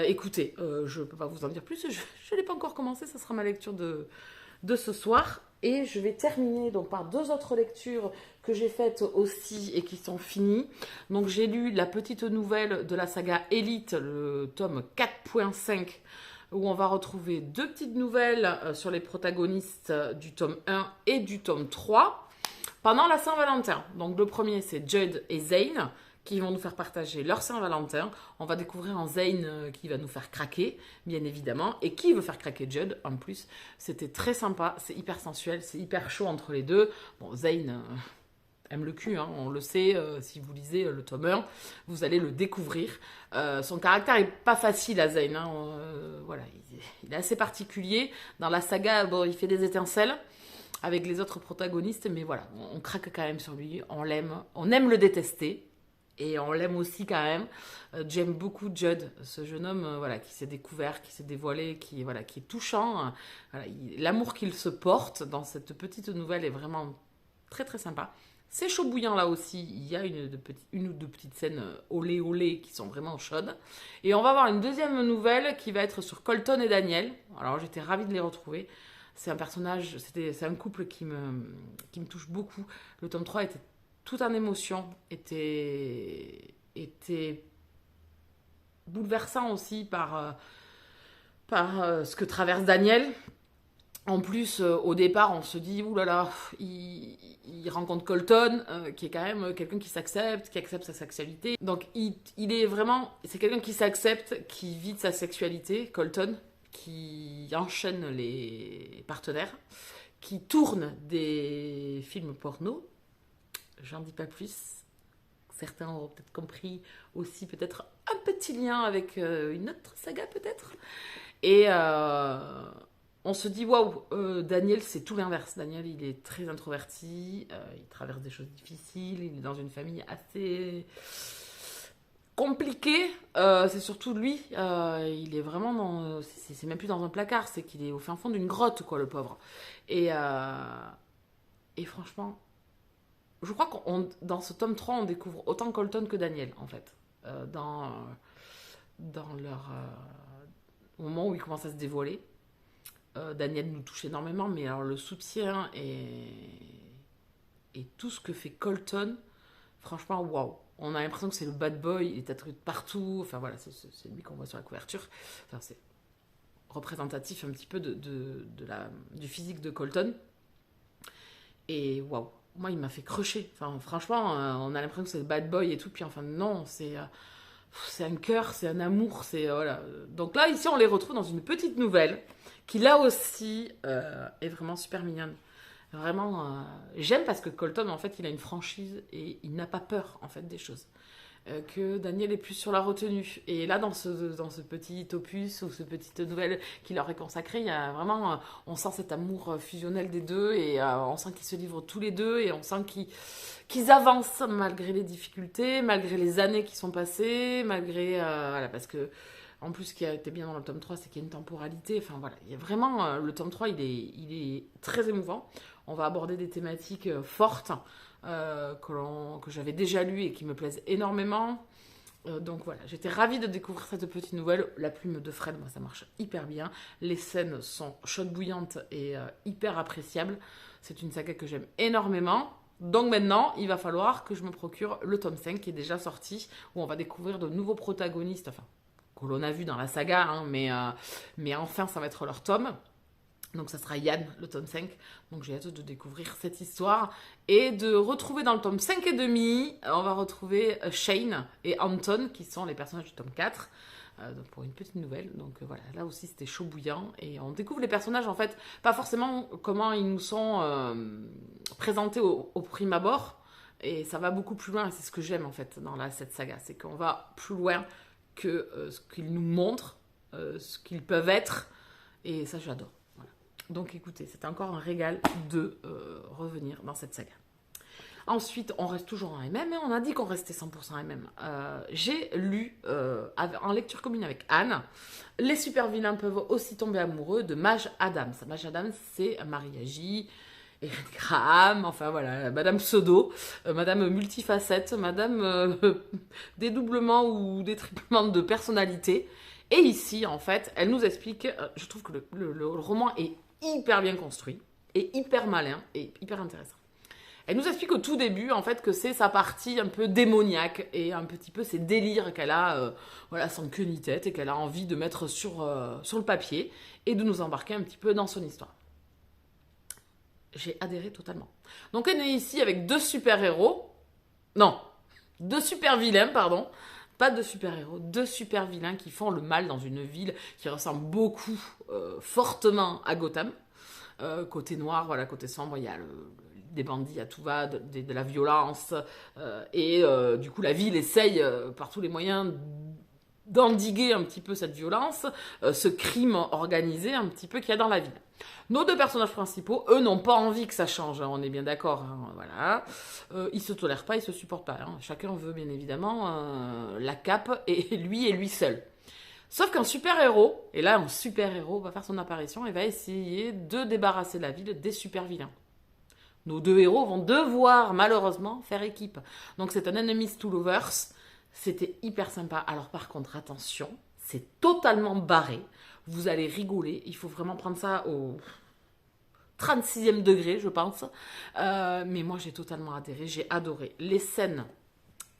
Écoutez, je ne peux pas vous en dire plus, je ne l'ai pas encore commencé, ça sera ma lecture de ce soir. Et je vais terminer donc par 2 autres lectures que j'ai faites aussi et qui sont finies. Donc j'ai lu la petite nouvelle de la saga Elite, le tome 4.5, où on va retrouver 2 petites nouvelles sur les protagonistes du tome 1 et du tome 3 pendant la Saint-Valentin. Donc le premier, c'est Judd et Zane qui vont nous faire partager leur Saint-Valentin. On va découvrir un Zane qui va nous faire craquer, bien évidemment, et qui veut faire craquer Judd en plus. C'était très sympa, c'est hyper sensuel, c'est hyper chaud entre les deux. Bon, Zane aime le cul, hein, on le sait, si vous lisez le tome 1, vous allez le découvrir. Son caractère est pas facile à Zane, hein, voilà, il est assez particulier. Dans la saga, bon, il fait des étincelles avec les autres protagonistes, mais voilà, on craque quand même sur lui, on l'aime, on aime le détester. Et on l'aime aussi quand même. J'aime beaucoup Judd, ce jeune homme voilà, qui s'est découvert, qui s'est dévoilé, qui est touchant. Voilà, l'amour qu'il se porte dans cette petite nouvelle est vraiment très très sympa. C'est chaud bouillant là aussi. Il y a une ou deux petites scènes olé olé qui sont vraiment chaudes. Et on va avoir une deuxième nouvelle qui va être sur Colton et Daniel. Alors j'étais ravie de les retrouver. C'est un personnage, c'est un couple qui me touche beaucoup. Le tome 3 était tout en émotion, était bouleversant aussi par ce que traverse Daniel. En plus, au départ, on se dit, oulala, il rencontre Colton, qui est quand même quelqu'un qui s'accepte, qui accepte sa sexualité. Donc, il est vraiment, c'est quelqu'un qui s'accepte, qui vit de sa sexualité, Colton, qui enchaîne les partenaires, qui tourne des films porno. J'en dis pas plus. Certains auront peut-être compris aussi peut-être un petit lien avec une autre saga peut-être. Et on se dit, waouh, Daniel, c'est tout l'inverse. Daniel, il est très introverti, il traverse des choses difficiles, il est dans une famille assez compliquée. C'est surtout lui, il est vraiment dans. C'est même plus dans un placard, c'est qu'il est au fin fond d'une grotte, quoi, le pauvre. Et, et franchement, je crois que dans ce tome 3, on découvre autant Colton que Daniel, en fait. Dans leur. Au moment où ils commencent à se dévoiler. Daniel nous touche énormément, mais alors le soutien et tout ce que fait Colton, franchement, waouh. On a l'impression que c'est le bad boy, il est tatoué de partout. Enfin voilà, c'est lui qu'on voit sur la couverture. Enfin, c'est représentatif un petit peu du physique de Colton. Et waouh, moi il m'a fait crocher. Enfin, franchement, on a l'impression que c'est le bad boy et tout, puis enfin non, c'est un cœur, c'est un amour, c'est voilà. Donc là, ici, on les retrouve dans une petite nouvelle qui là aussi est vraiment super mignonne. Vraiment, j'aime parce que Colton, en fait, il a une franchise et il n'a pas peur, en fait, des choses. Que Daniel est plus sur la retenue. Et là, dans ce petit opus ou ce petite nouvelle qui leur est consacrée, il y a vraiment, on sent cet amour fusionnel des deux et on sent qu'ils se livrent tous les deux et on sent qu'ils avancent malgré les difficultés, malgré les années qui sont passées, malgré, voilà, parce que en plus, ce qui a été bien dans le tome 3, c'est qu'il y a une temporalité. Enfin voilà, il y a vraiment, le tome 3, il est très émouvant. On va aborder des thématiques fortes que j'avais déjà lues et qui me plaisent énormément. Donc voilà, j'étais ravie de découvrir cette petite nouvelle. La plume de Fred, moi, ça marche hyper bien. Les scènes sont chaudes bouillantes et hyper appréciables. C'est une saga que j'aime énormément. Donc maintenant, il va falloir que je me procure le tome 5 qui est déjà sorti, où on va découvrir de nouveaux protagonistes, enfin, que l'on a vu dans la saga, hein, mais enfin, ça va être leur tome. Donc ça sera Yann, le tome 5. Donc j'ai hâte de découvrir cette histoire. Et de retrouver dans le tome 5 et demi, on va retrouver Shane et Anton, qui sont les personnages du tome 4. Donc pour une petite nouvelle. Donc voilà, là aussi c'était chaud bouillant. Et on découvre les personnages, en fait, pas forcément comment ils nous sont présentés au prime abord. Et ça va beaucoup plus loin. Et c'est ce que j'aime, en fait, dans cette saga. C'est qu'on va plus loin que ce qu'ils nous montrent, ce qu'ils peuvent être. Et ça, j'adore. Donc écoutez, c'était encore un régal de revenir dans cette saga. Ensuite, on reste toujours en MM, et on a dit qu'on restait 100% MM. J'ai lu, en lecture commune avec Anne, Les super vilains peuvent aussi tomber amoureux de Maj Adams. Maj Adams, c'est Maria J, Erin Graham, enfin voilà, Madame Pseudo, Madame Multifacette, Madame dédoublement ou détriplement de personnalité. Et ici, en fait, elle nous explique, je trouve que le roman est hyper bien construit, et hyper malin, et hyper intéressant. Elle nous explique au tout début, en fait, que c'est sa partie un peu démoniaque, et un petit peu ses délires qu'elle a, voilà, sans queue ni tête, et qu'elle a envie de mettre sur le papier, et de nous embarquer un petit peu dans son histoire. J'ai adhéré totalement. Donc elle est ici avec deux super-héros, non, deux super-vilains, pardon, pas de super-héros, deux super-vilains qui font le mal dans une ville qui ressemble beaucoup, fortement à Gotham. Côté noir, voilà, côté sombre, il y a des bandits à tout va, de la violence. Et du coup, la ville essaye par tous les moyens d'endiguer un petit peu cette violence, ce crime organisé un petit peu qu'il y a dans la ville. Nos deux personnages principaux, eux, n'ont pas envie que ça change, hein, on est bien d'accord. Hein, voilà. Ils se tolèrent pas, ils se supportent pas. Hein. Chacun veut bien évidemment la cape et lui seul. Sauf qu'un super-héros, et là un super-héros va faire son apparition et va essayer de débarrasser la ville des super-vilains. Nos deux héros vont devoir malheureusement faire équipe. Donc c'est un enemies to lovers. C'était hyper sympa. Alors par contre, attention, c'est totalement barré. Vous allez rigoler. Il faut vraiment prendre ça au 36e degré, je pense. Mais moi, j'ai totalement adhéré. J'ai adoré. Les scènes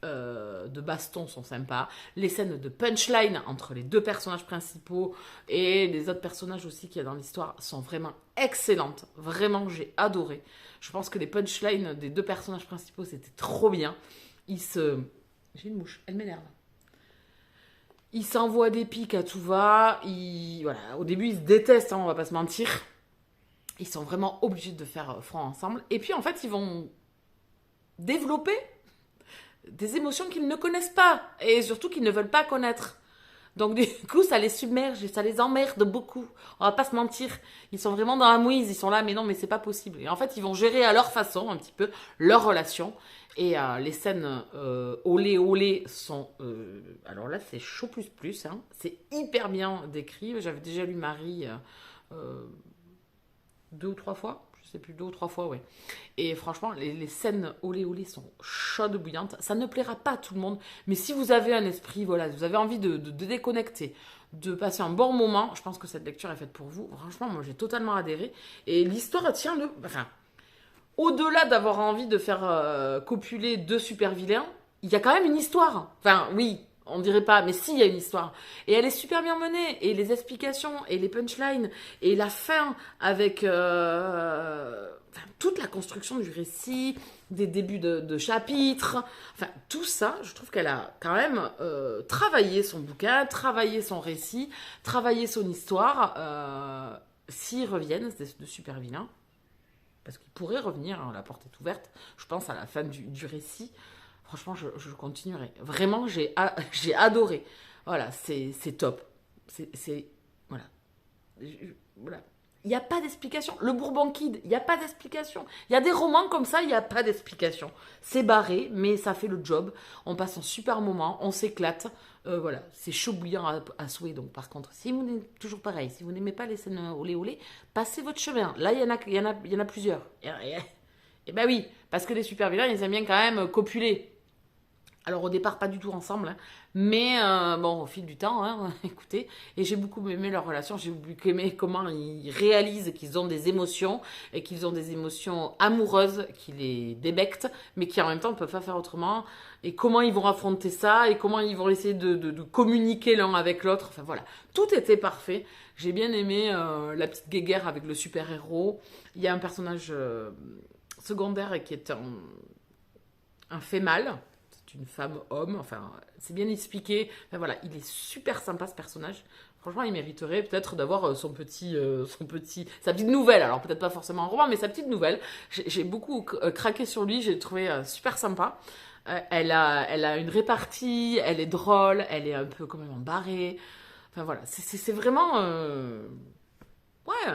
de baston sont sympas. Les scènes de punchline entre les deux personnages principaux et les autres personnages aussi qu'il y a dans l'histoire sont vraiment excellentes. Vraiment, j'ai adoré. Je pense que les punchlines des deux personnages principaux, c'était trop bien. J'ai une mouche, elle m'énerve. Ils s'envoient des pics à tout va. Voilà. Au début, ils se détestent, hein, on va pas se mentir. Ils sont vraiment obligés de faire front ensemble. Et puis, en fait, ils vont développer des émotions qu'ils ne connaissent pas. Et surtout qu'ils ne veulent pas connaître. Donc du coup, ça les submerge et ça les emmerde beaucoup. On va pas se mentir. Ils sont vraiment dans la mouise. Ils sont là, mais non, mais c'est pas possible. Et en fait, ils vont gérer à leur façon un petit peu leur relation. Et les scènes olé olé sont... alors là, c'est chaud plus plus. Hein. C'est hyper bien décrit. J'avais déjà lu Marie 2 ou 3 fois. Je sais plus, 2 ou 3 fois, ouais. Et franchement, les scènes olé olé sont chaudes, bouillantes. Ça ne plaira pas à tout le monde, mais si vous avez un esprit, voilà, vous avez envie de déconnecter, de passer un bon moment, je pense que cette lecture est faite pour vous. Franchement, moi j'ai totalement adhéré. Et l'histoire tient le. Enfin, au-delà d'avoir envie de faire copuler 2 super vilains, il y a quand même une histoire. Enfin, oui, on dirait pas, mais si, il y a une histoire. Et elle est super bien menée. Et les explications, et les punchlines, et la fin avec enfin, toute la construction du récit, des débuts de chapitres. Enfin, tout ça, je trouve qu'elle a quand même travaillé son bouquin, travaillé son récit, travaillé son histoire. S'ils reviennent, c'est de super vilains. Parce qu'il pourrait revenir, hein, la porte est ouverte, je pense, à la fin du récit. Franchement, je continuerai. Vraiment, j'ai adoré. Voilà, c'est top. Voilà. Voilà. Il n'y a pas d'explication. Le Bourbon Kid, il n'y a pas d'explication. Il y a des romans comme ça, il n'y a pas d'explication. C'est barré, mais ça fait le job. On passe un super moment, on s'éclate. Voilà, c'est chaud bouillant à souhait. Donc, par contre, si vous n'êtes toujours pareil, si vous n'aimez pas les scènes olé olé, passez votre chemin. Là, il y en a plusieurs. Et ben oui, parce que les super vilains, ils aiment bien quand même copuler. Alors au départ, pas du tout ensemble, hein. Mais bon, au fil du temps, hein, écoutez, et j'ai beaucoup aimé leur relation, j'ai beaucoup aimé comment ils réalisent qu'ils ont des émotions, et qu'ils ont des émotions amoureuses qui les débectent, mais qui en même temps ne peuvent pas faire autrement, et comment ils vont affronter ça, et comment ils vont essayer de communiquer l'un avec l'autre, enfin voilà, tout était parfait. J'ai bien aimé la petite guéguerre avec le super-héros, il y a un personnage secondaire qui est un fait mal, une femme-homme, enfin, c'est bien expliqué. Enfin, voilà, il est super sympa ce personnage. Franchement, il mériterait peut-être d'avoir sa petite nouvelle. Alors peut-être pas forcément un roman, mais sa petite nouvelle. J'ai beaucoup craqué sur lui, j'ai trouvé super sympa. Elle a une répartie, elle est drôle, elle est un peu quand même embarrée. Enfin voilà, c'est vraiment ouais,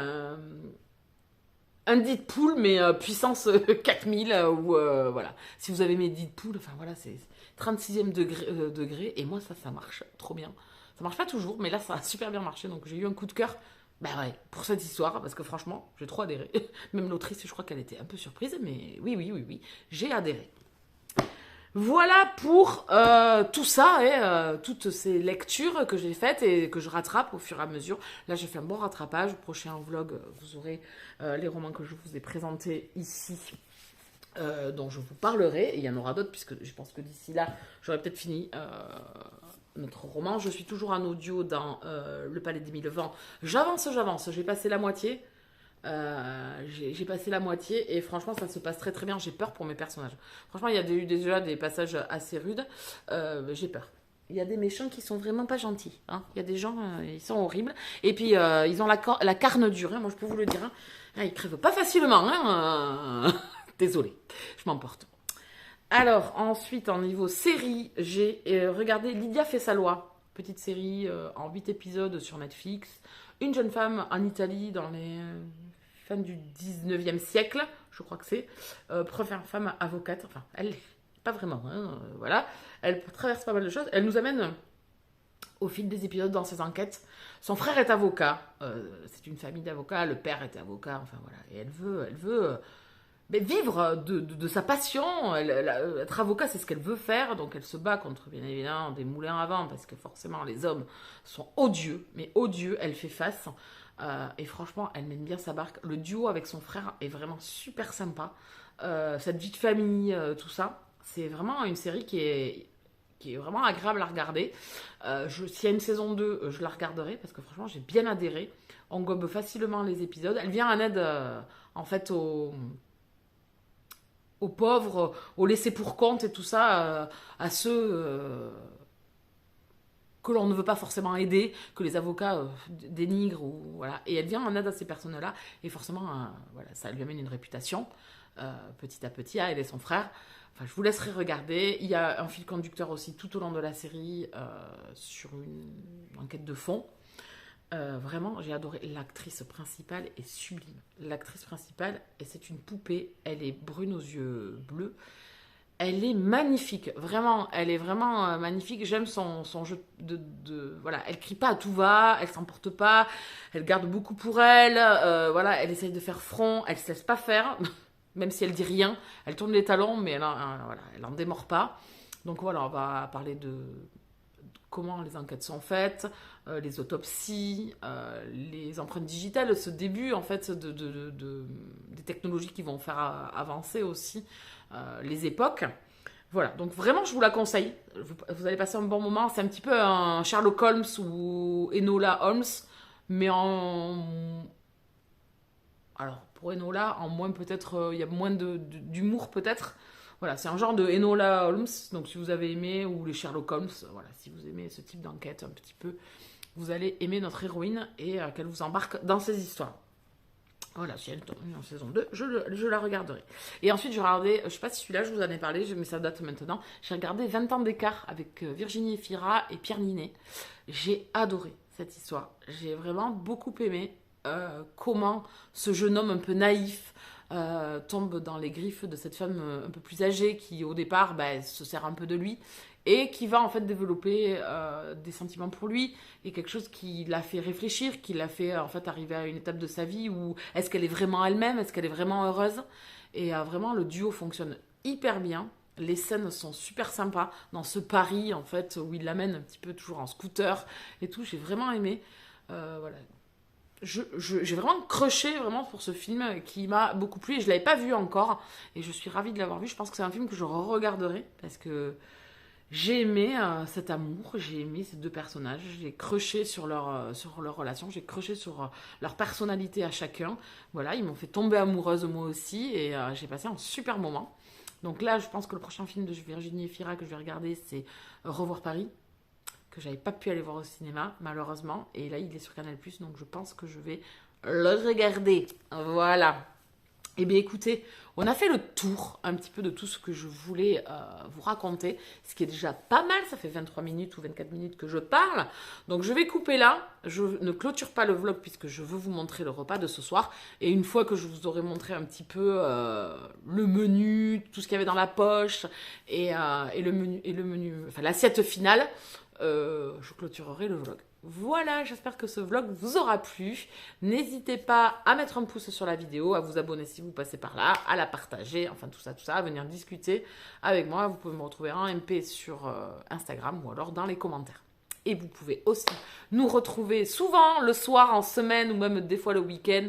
un Deadpool, mais puissance 4000, ou voilà. Si vous avez aimé Deadpool, enfin voilà, c'est 36e degré, et moi ça marche trop bien. Ça marche pas toujours, mais là ça a super bien marché, donc j'ai eu un coup de cœur, bah ouais, pour cette histoire, parce que franchement, j'ai trop adhéré. Même l'autrice, je crois qu'elle était un peu surprise, mais oui, oui, oui, oui, j'ai adhéré. Voilà pour tout ça, et toutes ces lectures que j'ai faites et que je rattrape au fur et à mesure. Là, j'ai fait un bon rattrapage. Au prochain vlog, vous aurez les romans que je vous ai présentés ici, dont je vous parlerai. Et il y en aura d'autres, puisque je pense que d'ici là, j'aurai peut-être fini notre roman. Je suis toujours en audio dans Le Palais des Mille Vents. J'avance. J'ai passé la moitié. J'ai passé la moitié et franchement ça se passe très très bien. J'ai peur pour mes personnages. Franchement il y a eu déjà des passages assez rudes. J'ai peur. Il y a des méchants qui sont vraiment pas gentils, hein. Il y a des gens, ils sont horribles. Et puis ils ont la carne dure, hein. Moi je peux vous le dire, hein. Ah, ils crèvent pas facilement, hein. Désolée, je m'emporte. Alors ensuite en niveau série, j'ai regardé Lydia fait sa loi. Petite série en 8 épisodes sur Netflix. Une jeune femme en Italie dans les fin du 19e siècle, je crois que c'est, première femme avocate, enfin, elle, pas vraiment, hein, voilà, elle traverse pas mal de choses, elle nous amène au fil des épisodes dans ses enquêtes. Son frère est avocat, c'est une famille d'avocats, le père était avocat, enfin voilà, et elle veut mais vivre de sa passion, être avocat c'est ce qu'elle veut faire, donc elle se bat contre bien évidemment des moulins à vent, parce que forcément les hommes sont odieux, mais odieux, elle fait face. Et franchement, elle mène bien sa barque. Le duo avec son frère est vraiment super sympa. Cette vie de famille, tout ça, c'est vraiment une série qui est vraiment agréable à regarder. S'il y a une saison 2, je la regarderai parce que franchement, j'ai bien adhéré. On gobe facilement les épisodes. Elle vient en aide, en fait, aux pauvres, aux laissés pour compte et tout ça, à ceux que l'on ne veut pas forcément aider, que les avocats dénigrent, ou voilà. Et elle vient en aide à ces personnes-là, et forcément, voilà, ça lui amène une réputation. petit à petit, à elle et son frère. Enfin, je vous laisserai regarder. Il y a un fil conducteur aussi tout au long de la série sur une enquête de fond. Vraiment, j'ai adoré. L'actrice principale est sublime. L'actrice principale, et c'est une poupée. Elle est brune aux yeux bleus. Elle est magnifique. Vraiment, elle est vraiment magnifique. J'aime son jeu voilà, elle crie pas à tout va, elle s'emporte pas, elle garde beaucoup pour elle. Voilà, elle essaye de faire front, elle se laisse pas faire, même si elle dit rien. Elle tourne les talons, mais voilà, elle en démord pas. Donc voilà, on va parler de comment les enquêtes sont faites, les autopsies, les empreintes digitales, ce début en fait des technologies qui vont faire avancer aussi les époques. Voilà, donc vraiment je vous la conseille. Vous allez passer un bon moment. C'est un petit peu un Sherlock Holmes ou Enola Holmes, mais alors pour Enola, en moins peut-être, il y a moins d'humour peut-être. Voilà, c'est un genre de Enola Holmes, donc si vous avez aimé, ou les Sherlock Holmes, voilà, si vous aimez ce type d'enquête un petit peu, vous allez aimer notre héroïne et qu'elle vous embarque dans ses histoires. Voilà, si elle est en saison 2, je la regarderai. Et ensuite, je regardais, je sais pas si celui-là, je vous en ai parlé, mais ça date maintenant, j'ai regardé 20 ans d'écart avec Virginie Efira et Pierre Ninet. J'ai adoré cette histoire. J'ai vraiment beaucoup aimé comment ce jeune homme un peu naïf tombe dans les griffes de cette femme un peu plus âgée qui au départ se sert un peu de lui et qui va en fait développer des sentiments pour lui et quelque chose qui l'a fait réfléchir, qui l'a fait en fait arriver à une étape de sa vie où est-ce qu'elle est vraiment elle-même, est-ce qu'elle est vraiment heureuse, et vraiment le duo fonctionne hyper bien. Les scènes sont super sympas dans ce Paris en fait où il l'amène un petit peu toujours en scooter et tout, j'ai vraiment aimé. Voilà, j'ai vraiment crushé vraiment pour ce film qui m'a beaucoup plu et je ne l'avais pas vu encore et je suis ravie de l'avoir vu. Je pense que c'est un film que je re-regarderai parce que j'ai aimé cet amour, j'ai aimé ces deux personnages, j'ai crushé sur leur relation, j'ai crushé sur leur personnalité à chacun. Voilà, ils m'ont fait tomber amoureuse moi aussi et j'ai passé un super moment. Donc là, je pense que le prochain film de Virginie Efira que je vais regarder, c'est Revoir Paris, que j'avais pas pu aller voir au cinéma, malheureusement. Et là, il est sur Canal+, donc je pense que je vais le regarder. Voilà. Eh bien, écoutez, on a fait le tour un petit peu de tout ce que je voulais vous raconter, ce qui est déjà pas mal. Ça fait 23 minutes ou 24 minutes que je parle. Donc, je vais couper là. Je ne clôture pas le vlog puisque je veux vous montrer le repas de ce soir. Et une fois que je vous aurai montré un petit peu le menu, tout ce qu'il y avait dans la poche et le menu, enfin l'assiette finale, je clôturerai le vlog. Voilà, j'espère que ce vlog vous aura plu. N'hésitez pas à mettre un pouce sur la vidéo, à vous abonner si vous passez par là, à la partager, enfin tout ça, à venir discuter avec moi. Vous pouvez me retrouver en MP sur Instagram ou alors dans les commentaires. Et vous pouvez aussi nous retrouver souvent le soir, en semaine ou même des fois le week-end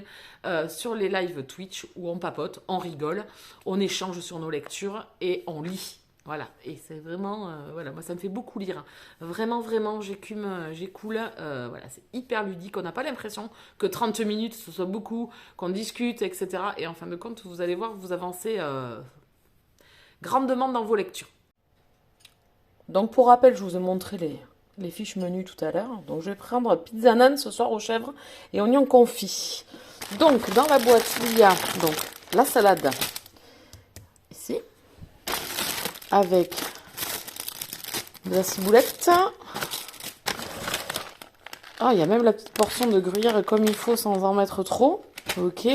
sur les lives Twitch où on papote, on rigole, on échange sur nos lectures et on lit. Voilà, et c'est vraiment, voilà, moi ça me fait beaucoup lire. Vraiment, vraiment, j'écume, j'écoule. Voilà, c'est hyper ludique. On n'a pas l'impression que 30 minutes ce soit beaucoup, qu'on discute, etc. Et en fin de compte, vous allez voir, vous avancez grandement dans vos lectures. Donc pour rappel, je vous ai montré les fiches menus tout à l'heure. Donc je vais prendre pizza naan ce soir aux chèvres et oignons confits. Donc dans la boîte, il y a donc la salade ici, avec de la ciboulette. Ah, il y a même la petite portion de gruyère comme il faut sans en mettre trop. Ok.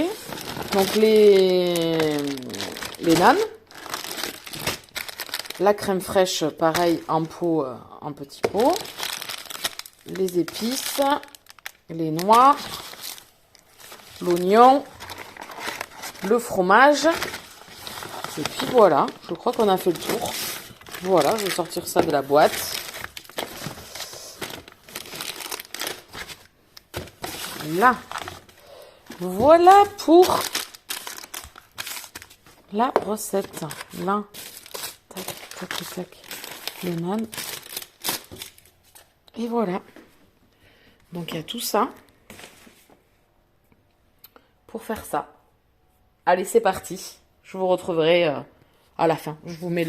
Donc les nanes. La crème fraîche, pareil, en pot, en petit pot. Les épices. Les noix. L'oignon. Le fromage. Et puis voilà, je crois qu'on a fait le tour. Voilà, je vais sortir ça de la boîte. Là. Voilà pour la recette. Là. Tac, tac, tac. Les nanes. Et voilà. Donc il y a tout ça pour faire ça. Allez, c'est parti. Je vous retrouverai à la fin. Je vous mets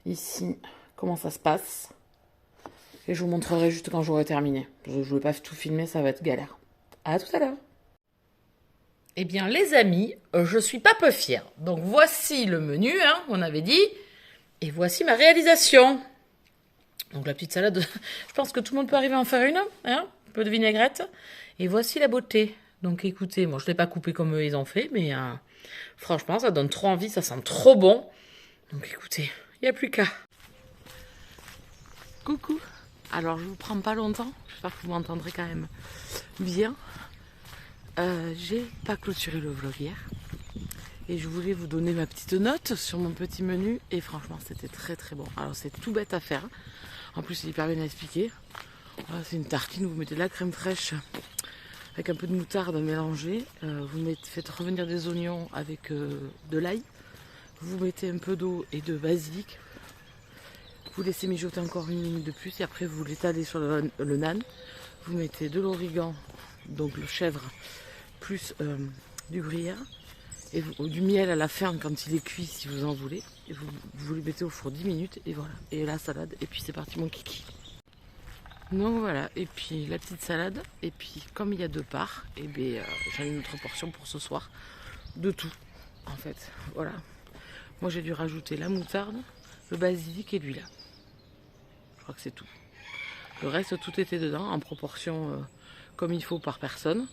ici comment ça se passe. Et je vous montrerai juste quand j'aurai terminé. Je ne vais pas tout filmer, ça va être galère. À tout à l'heure. Eh bien, les amis, je suis pas peu fière. Donc, voici le menu, hein, on avait dit. Et voici ma réalisation. Donc, la petite salade, je pense que tout le monde peut arriver à en faire une. Hein, un peu de vinaigrette. Et voici la beauté. Donc, écoutez, moi, je ne l'ai pas coupé comme eux, ils ont fait. Mais franchement, ça donne trop envie. Ça sent trop bon. Donc, écoutez, il n'y a plus qu'à. Coucou. Alors, je vous prends pas longtemps. J'espère que vous m'entendrez quand même bien. J'ai pas clôturé le vlog hier et je voulais vous donner ma petite note sur mon petit menu et franchement c'était très très bon. Alors c'est tout bête à faire, en plus c'est hyper bien expliqué. Voilà, c'est une tartine, vous mettez de la crème fraîche avec un peu de moutarde mélangée, faites revenir des oignons avec de l'ail, vous mettez un peu d'eau et de basilic, vous laissez mijoter encore 1 minute de plus et après vous l'étalez sur le nan, vous mettez de l'origan, donc le chèvre, plus du gruyère et du miel à la fin quand il est cuit si vous en voulez. Et vous le mettez au four 10 minutes et voilà. Et la salade et puis c'est parti mon kiki. Donc voilà, et puis la petite salade. Et puis comme il y a 2 parts, et bien j'en ai une autre portion pour ce soir. De tout en fait. Voilà. Moi j'ai dû rajouter la moutarde, le basilic et l'huile. Je crois que c'est tout. Le reste tout était dedans en proportion comme il faut par personne.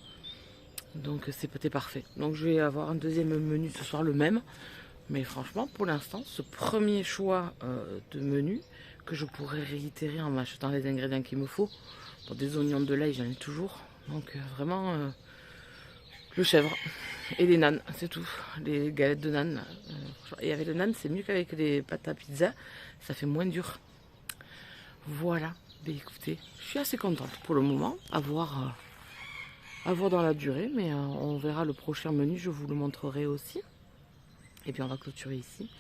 Donc c'était parfait. Donc je vais avoir un deuxième menu ce soir, le même. Mais franchement, pour l'instant, ce premier choix de menu, que je pourrais réitérer en m'achetant les ingrédients qu'il me faut. Bon, des oignons, de l'ail, j'en ai toujours. Donc vraiment, le chèvre et les nanes, c'est tout. Les galettes de nanes. Et avec le nan, c'est mieux qu'avec les pâtes à pizza. Ça fait moins dur. Voilà. Mais écoutez, je suis assez contente pour le moment. À voir dans la durée, mais on verra le prochain menu, je vous le montrerai aussi. Et puis on va clôturer ici.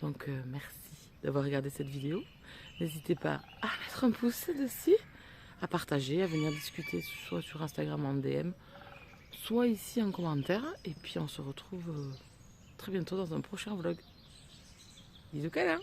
Donc merci d'avoir regardé cette vidéo. N'hésitez pas à mettre un pouce dessus, à partager, à venir discuter soit sur Instagram en DM, soit ici en commentaire. Et puis on se retrouve très bientôt dans un prochain vlog. Bisous câlins.